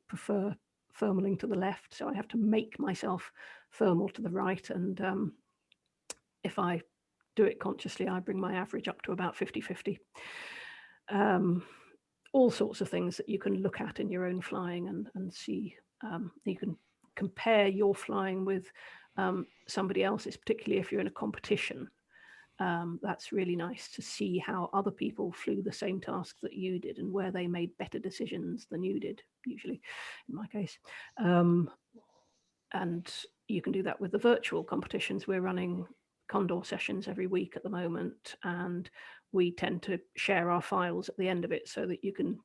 prefer thermaling to the left, so I have to make myself thermal to the right, and if I do it consciously, I bring my average up to about 50-50. All sorts of things that you can look at in your own flying and see. You can compare your flying with somebody else's, particularly if you're in a competition. That's really nice to see how other people flew the same task that you did and where they made better decisions than you did, usually, in my case. And you can do that with the virtual competitions. We're running Condor sessions every week at the moment, and we tend to share our files at the end of it so that you can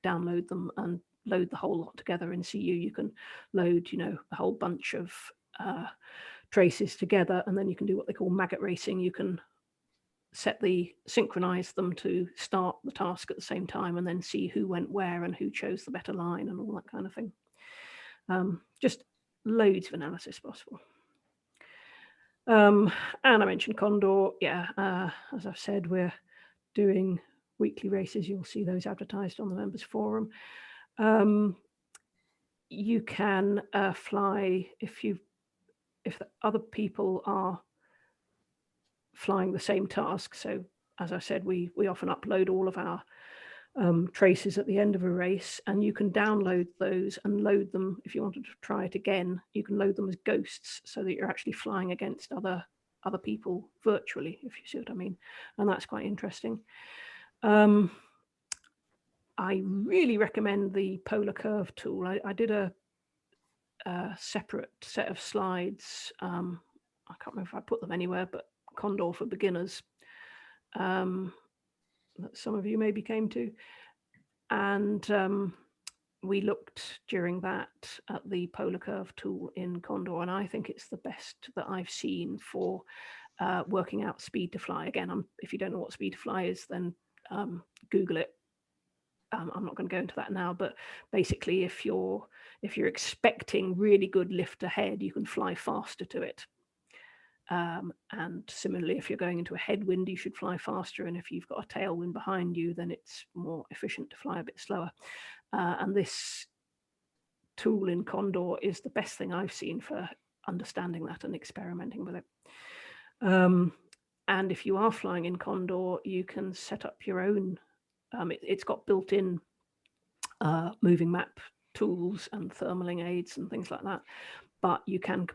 download them and load the whole lot together in CU. You can load, a whole bunch of traces together, and then you can do what they call maggot racing. You can synchronize them to start the task at the same time, and then see who went where and who chose the better line and all that kind of thing. Just loads of analysis possible. And I mentioned Condor. As I've said, we're doing weekly races. You'll see those advertised on the members forum. You can fly if the other people are flying the same task. So as I said, we often upload all of our traces at the end of a race, and you can download those and load them. If you wanted to try it again, you can load them as ghosts so that you're actually flying against other people virtually, if you see what I mean. And that's quite interesting. I really recommend the polar curve tool. I did a separate set of slides. I can't remember if I put them anywhere, but Condor for beginners, that some of you maybe came to. And we looked during that at the polar curve tool in Condor, and I think it's the best that I've seen for working out speed to fly. Again, if you don't know what speed to fly is, then Google it. I'm not going to go into that now, but basically if you're expecting really good lift ahead, you can fly faster to it. And similarly, if you're going into a headwind, you should fly faster, and if you've got a tailwind behind you, then it's more efficient to fly a bit slower. And this tool in Condor is the best thing I've seen for understanding that and experimenting with it. And if you are flying in Condor, you can set up your own. It's got built-in moving map tools and thermaling aids and things like that, but you can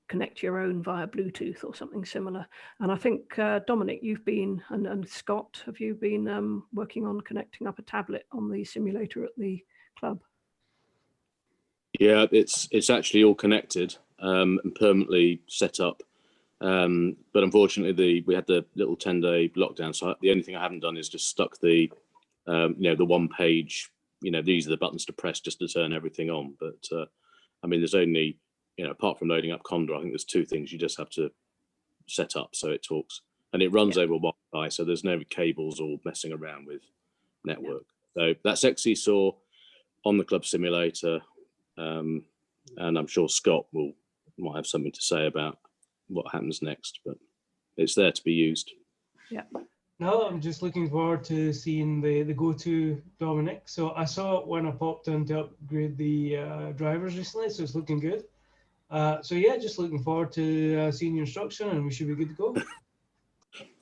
connect your own via Bluetooth or something similar. And I think, Dominic, you've been, and Scott, have you been working on connecting up a tablet on the simulator at the club? Yeah, it's actually all connected and permanently set up. But unfortunately, we had the little 10-day lockdown. So the only thing I haven't done is just stuck the one page, these are the buttons to press just to turn everything on. But I mean, there's only, apart from loading up Condor, I think there's two things you just have to set up so it talks and it runs over Wi-Fi, so there's no cables or messing around with network. So that's XCSAW on the club simulator, and I'm sure Scott might have something to say about what happens next, but it's there to be used. Yeah. No, I'm just looking forward to seeing the go-to Dominic. So I saw it when I popped in to upgrade the drivers recently, so it's looking good. So yeah, just looking forward to seeing your instruction, and we should be good to go.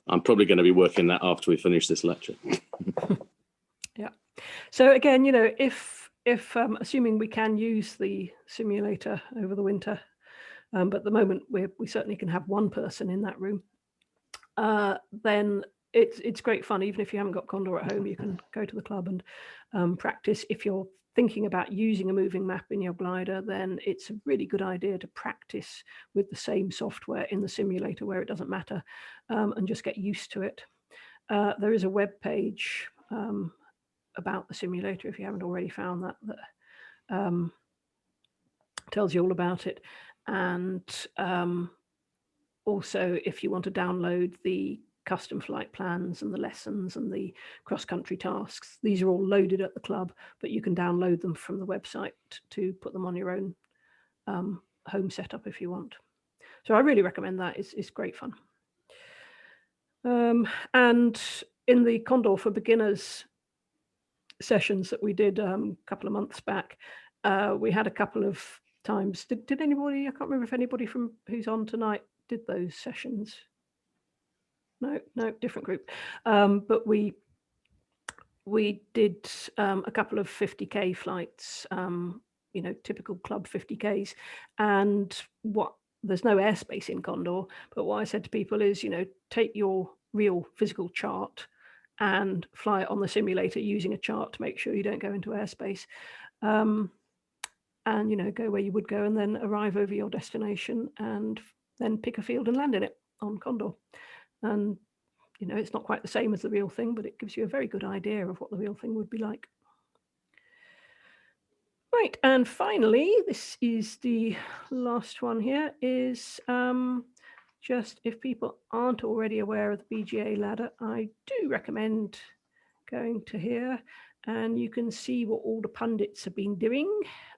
I'm probably going to be working that after we finish this lecture. Yeah. So again, you know, if assuming we can use the simulator over the winter, but at the moment we certainly can have one person in that room, then it's great fun. Even if you haven't got Condor at home, you can go to the club and practice. If you're thinking about using a moving map in your glider, then it's a really good idea to practice with the same software in the simulator where it doesn't matter, and just get used to it. There is a web page about the simulator, if you haven't already found that tells you all about it. And also, if you want to download the custom flight plans and the lessons and the cross-country tasks, these are all loaded at the club, but you can download them from the website to put them on your own home setup if you want. So I really recommend that. It's great fun. And in the Condor for Beginners sessions that we did a couple of months back, we had a couple of times. Did anybody, I can't remember if anybody from who's on tonight did those sessions. No, different group. But we did a couple of 50K flights, you know, typical club 50Ks. And there's no airspace in Condor, but what I said to people is, you know, take your real physical chart and fly it on the simulator using a chart to make sure you don't go into airspace. And, you know, go where you would go and then arrive over your destination and then pick a field and land in it on Condor. And, you know, it's not quite the same as the real thing, but it gives you a very good idea of what the real thing would be like. Right, and finally, this is the last one here, is just if people aren't already aware of the BGA ladder, I do recommend going to here, and you can see what all the pundits have been doing.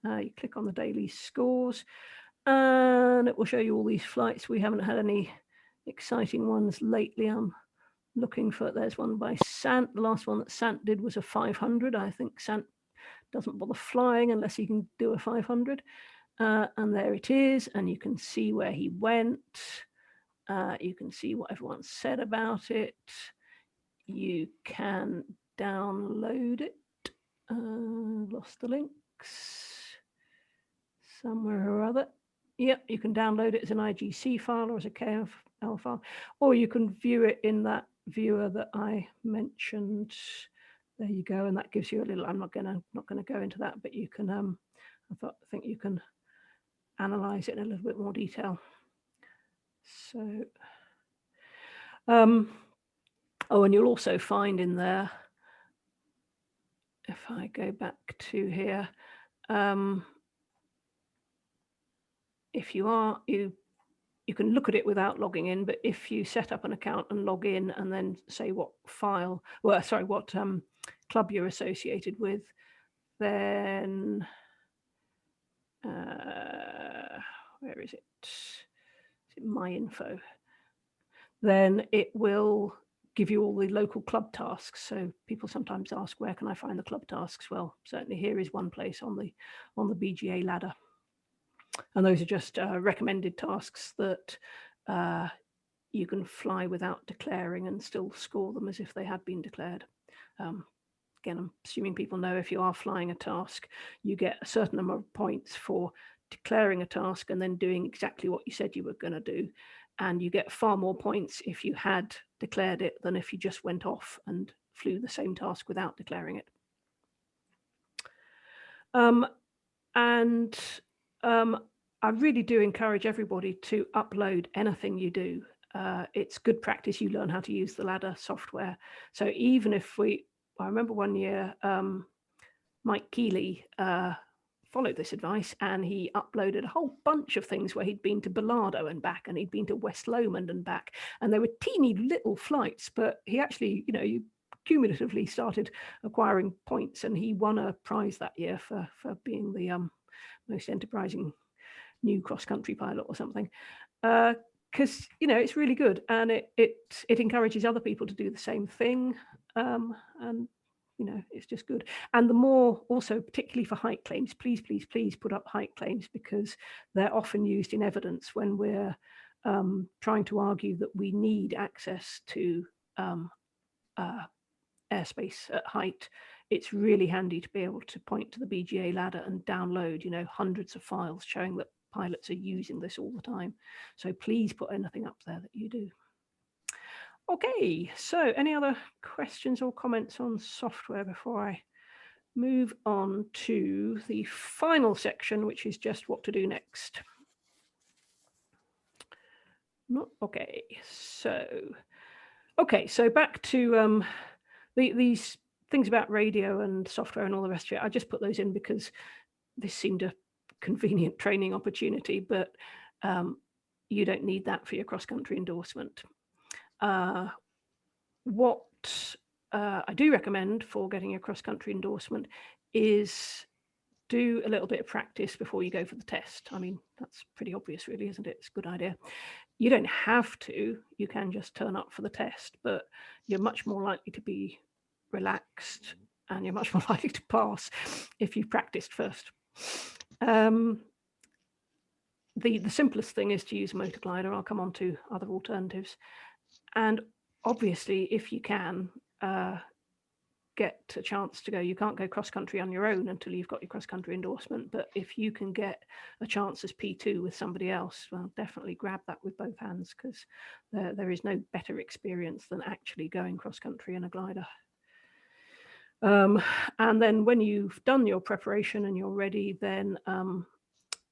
You click on the daily scores, and it will show you all these flights. We haven't had any exciting ones lately. I'm looking for, there's one by Sant. The last one that Sant did was a 500. I think Sant doesn't bother flying unless he can do a 500. And there it is, and you can see where he went. You can see what everyone said about it. You can download it. Lost the links somewhere or other. Yep, you can download it as an IGC file or as a KFL file, or you can view it in that viewer that I mentioned. There you go, and that gives you a little. I'm not gonna go into that, but you can. I think you can analyze it in a little bit more detail. So, oh, and you'll also find in there, if I go back to here, if you can look at it without logging in, but if you set up an account and log in and then say what file, well, sorry, what club you're associated with, then where is it? Is it my info? Then it will give you all the local club tasks. So people sometimes ask, where can I find the club tasks? Well, certainly here is one place on the BGA ladder. And those are just recommended tasks that you can fly without declaring and still score them as if they had been declared. Again, I'm assuming people know if you are flying a task, you get a certain number of points for declaring a task and then doing exactly what you said you were going to do. And you get far more points if you had declared it than if you just went off and flew the same task without declaring it. I really do encourage everybody to upload anything you do. It's good practice. You learn how to use the ladder software. So even if I remember one year, Mike Keeley followed this advice, and he uploaded a whole bunch of things where he'd been to Bilardo and back, and he'd been to West Lomond and back, and they were teeny little flights, but he actually, you cumulatively started acquiring points, and he won a prize that year for being the most enterprising new cross-country pilot or something. Because it's really good, and it encourages other people to do the same thing, and it's just good. And the more, also particularly for height claims, please put up height claims, because they're often used in evidence when we're trying to argue that we need access to airspace at height. It's really handy to be able to point to the BGA ladder and download hundreds of files showing that pilots are using this all the time. So please put anything up there that you do. Okay, so any other questions or comments on software before I move on to the final section, which is just what to do next? Okay, so back to these things about radio and software and all the rest of it. I just put those in because this seemed a convenient training opportunity, but you don't need that for your cross-country endorsement. What I do recommend for getting your cross-country endorsement is do a little bit of practice before you go for the test. I mean, that's pretty obvious, really, isn't it? It's a good idea. You don't have to. You can just turn up for the test, but you're much more likely to be relaxed, and you're much more likely to pass if you've practiced first. The simplest thing is to use a motor glider. I'll come on to other alternatives. And obviously, if you can get a chance to go, you can't go cross-country on your own until you've got your cross-country endorsement. But if you can get a chance as P2 with somebody else, well, definitely grab that with both hands, because there is no better experience than actually going cross-country in a glider. And then when you've done your preparation and you're ready, then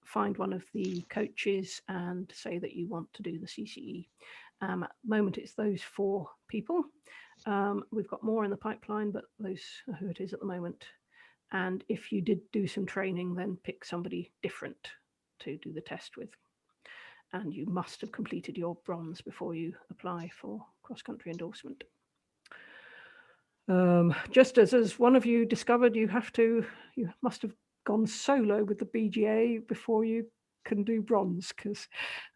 find one of the coaches and say that you want to do the CCE. At the moment, it's those 4 people. We've got more in the pipeline, but those are who it is at the moment. And if you did do some training, then pick somebody different to do the test with. And you must have completed your bronze before you apply for cross-country endorsement. Just as one of you discovered, you must have gone solo with the BGA before you can do bronze, because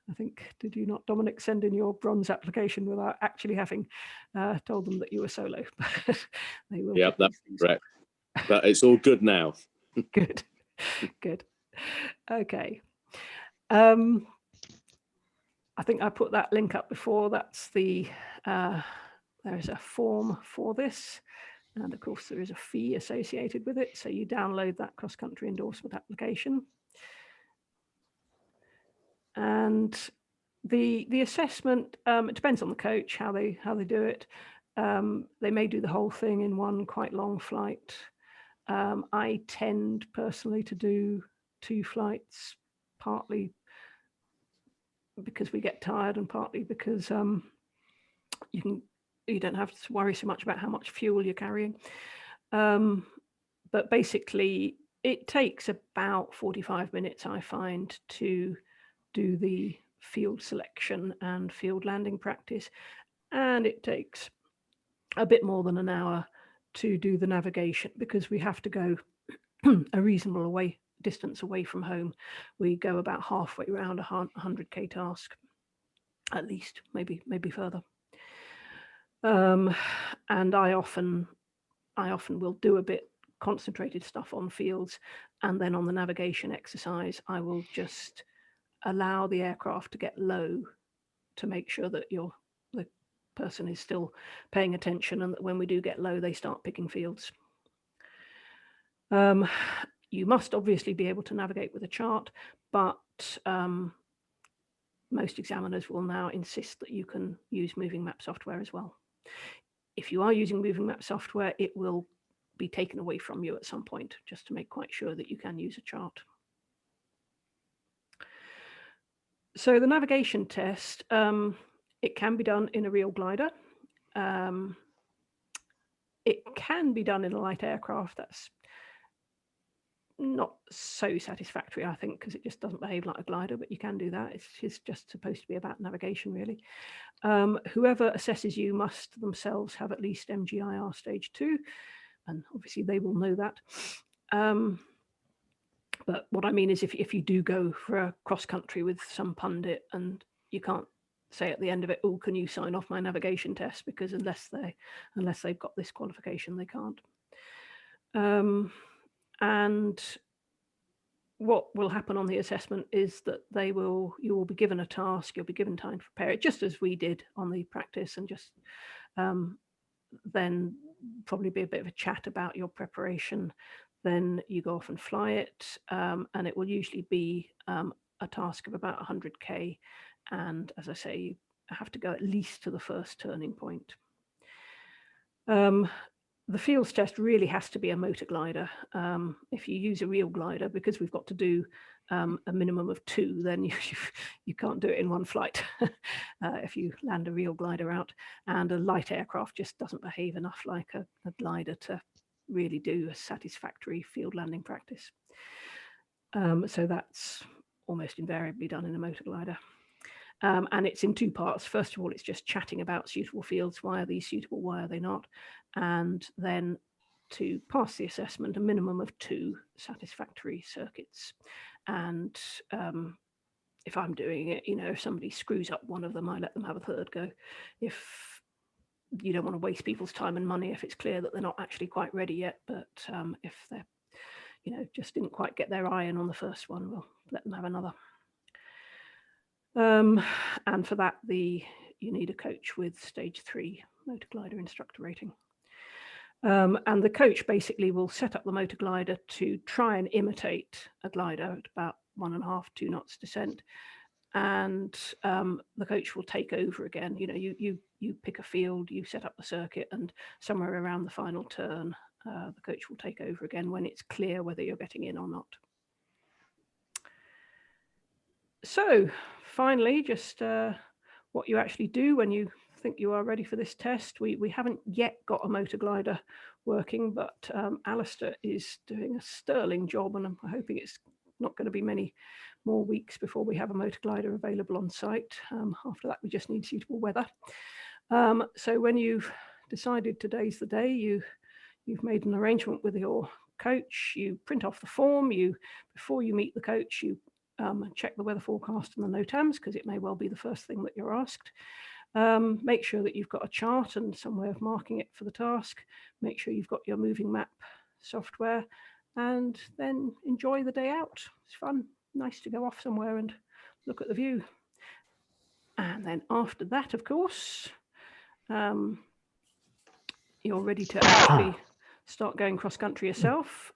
I think, did you not, Dominic, send in your bronze application without actually having told them that you were solo? They will. Yep, that's correct. But it's all good now. Good. Okay. I think I put that link up before. That's the there is a form for this, and of course there is a fee associated with it. So you download that cross-country endorsement application. And the assessment, it depends on the coach how they do it. They may do the whole thing in one quite long flight. I tend personally to do 2 flights, partly because we get tired and partly because you don't have to worry so much about how much fuel you're carrying. But basically, it takes about 45 minutes, I find, to do the field selection and field landing practice. And it takes a bit more than an hour to do the navigation, because we have to go a reasonable distance away from home. We go about halfway around a 100k task, at least, maybe further. And I often will do a bit concentrated stuff on fields, and then on the navigation exercise, I will just allow the aircraft to get low to make sure that the person is still paying attention, and that when we do get low, they start picking fields. You must obviously be able to navigate with a chart, but most examiners will now insist that you can use moving map software as well. If you are using moving map software, it will be taken away from you at some point, just to make quite sure that you can use a chart. So the navigation test, it can be done in a real glider. It can be done in a light aircraft. That's not so satisfactory, I think, because it just doesn't behave like a glider, but you can do that. It's just supposed to be about navigation, really. Whoever assesses you must themselves have at least MGIR stage 2, and obviously they will know that. But what I mean is if you do go for a cross country with some pundit and you can't say at the end of it, oh, can you sign off my navigation test? Because unless they've got this qualification, they can't. And what will happen on the assessment is that you will be given a task, you'll be given time to prepare it, just as we did on the practice, and just then probably be a bit of a chat about your preparation. Then you go off and fly it, and it will usually be a task of about 100k. And as I say, you have to go at least to the first turning point. The fields test really has to be a motor glider. If you use a real glider, because we've got to do a minimum of 2, then you can't do it in one flight if you land a real glider out. And a light aircraft just doesn't behave enough like a glider to really do a satisfactory field landing practice. So that's almost invariably done in a motor glider. And it's in 2 parts. First of all, it's just chatting about suitable fields. Why are these suitable? Why are they not? And then to pass the assessment, a minimum of 2 satisfactory circuits. And if I'm doing it, if somebody screws up one of them, I let them have a third go. If you don't want to waste people's time and money, if it's clear that they're not actually quite ready yet, but if they're, just didn't quite get their eye in on the first one, we'll let them have another. And for that, you need a coach with stage 3 motor glider instructor rating. And the coach basically will set up the motor glider to try and imitate a glider at about 1.5–2 knots descent. And the coach will take over again. You pick a field, you set up the circuit, and somewhere around the final turn, the coach will take over again when it's clear whether you're getting in or not. So finally, just what you actually do when you think you are ready for this test. We haven't yet got a motor glider working, but Alistair is doing a sterling job, and I'm hoping it's not going to be many more weeks before we have a motor glider available on site. After that, we just need suitable weather. So when you've decided today's the day, you've made an arrangement with your coach, you print off the form, before you meet the coach, you check the weather forecast and the NOTAMs, because it may well be the first thing that you're asked. Make sure that you've got a chart and some way of marking it for the task. Make sure you've got your moving map software, and then enjoy the day out. It's fun, nice to go off somewhere and look at the view. And then after that, of course, you're ready to actually start going cross country yourself.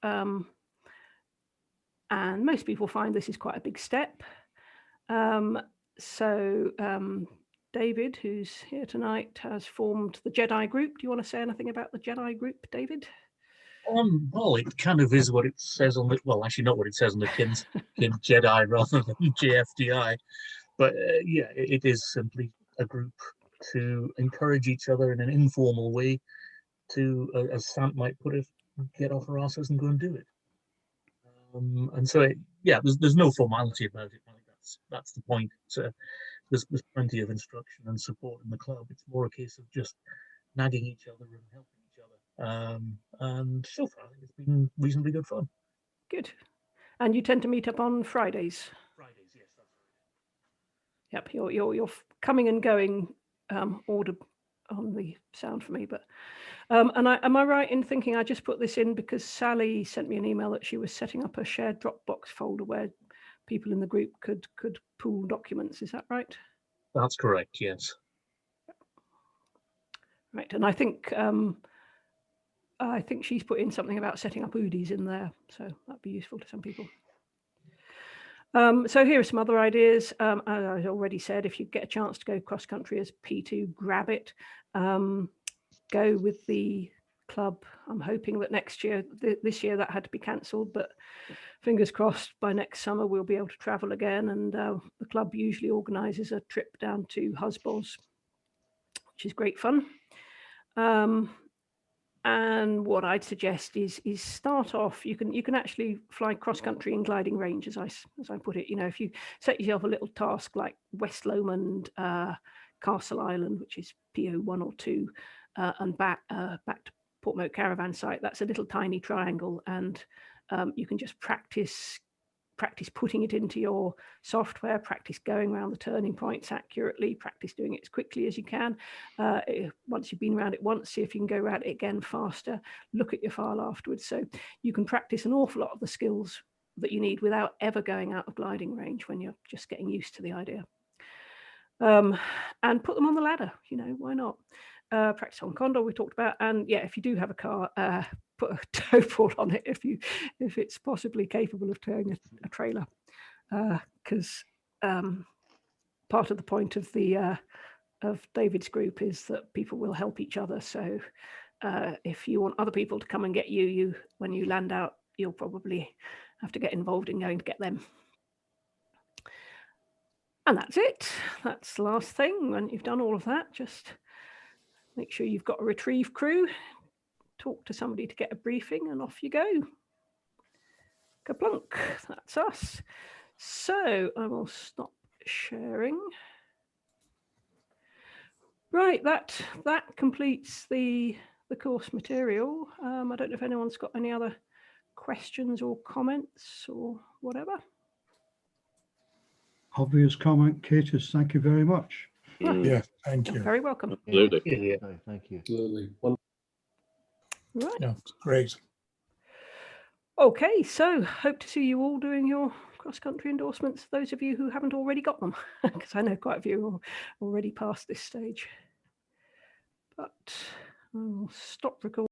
And most people find this is quite a big step. So David, who's here tonight, has formed the Jedi group. Do you want to say anything about the Jedi group, David? Well, it kind of is what it says on the, well, actually not what it says on the kin Jedi rather than JFDI. But yeah, it is simply a group to encourage each other in an informal way to, as Sam might put it, get off our asses and go and do it. And so, there's no formality about it. I think that's the point. There's plenty of instruction and support in the club. It's more a case of just nagging each other and helping each other. And so far, I think it's been reasonably good fun. Good. And you tend to meet up on Fridays? Fridays, yes, that's right. Yep, you're coming and going order on the sound for me, but and am I right in thinking I just put this in because Sally sent me an email that she was setting up a shared Dropbox folder where people in the group could pool documents? Is that right? That's correct, yes. Right, and I think she's put in something about setting up UDIs in there, so that'd be useful to some people. So here are some other ideas. As I already said, if you get a chance to go cross country as P2, grab it. Go with the club. I'm hoping that next year, this year that had to be cancelled, but fingers crossed by next summer we'll be able to travel again. And the club usually organises a trip down to Husbos, which is great fun. And what I'd suggest is start off. You can actually fly cross country and gliding range, as I put it. You know, if you set yourself a little task like West Lomond, Castle Island, which is PO 1 or 2, and back to Portmoat Caravan Site, that's a little tiny triangle, and you can just practice putting it into your software, practice going around the turning points accurately, practice doing it as quickly as you can. Once you've been around it once, see if you can go around it again faster, look at your file afterwards. So you can practice an awful lot of the skills that you need without ever going out of gliding range when you're just getting used to the idea. And put them on the ladder, you know, why not? Practice on Condor we talked about, and yeah, if you do have a car, put a tow pole on it if it's possibly capable of towing a trailer, because part of the point of the of David's group is that people will help each other. So if you want other people to come and get you when you land out, you'll probably have to get involved in going to get them. And that's it. That's the last thing. When you've done all of that, just make sure you've got a retrieve crew, talk to somebody to get a briefing, and off you go. Kaplunk, that's us. So I will stop sharing. Right, that completes the course material. I don't know if anyone's got any other questions or comments or whatever. Obvious comment, Katis, thank you very much. Yeah, thank You're you. very welcome. Absolutely. Yeah. Okay, thank you. Absolutely. Right. Yeah, great. Okay, so hope to see you all doing your cross-country endorsements, those of you who haven't already got them, because I know quite a few are already past this stage. But I will stop recording.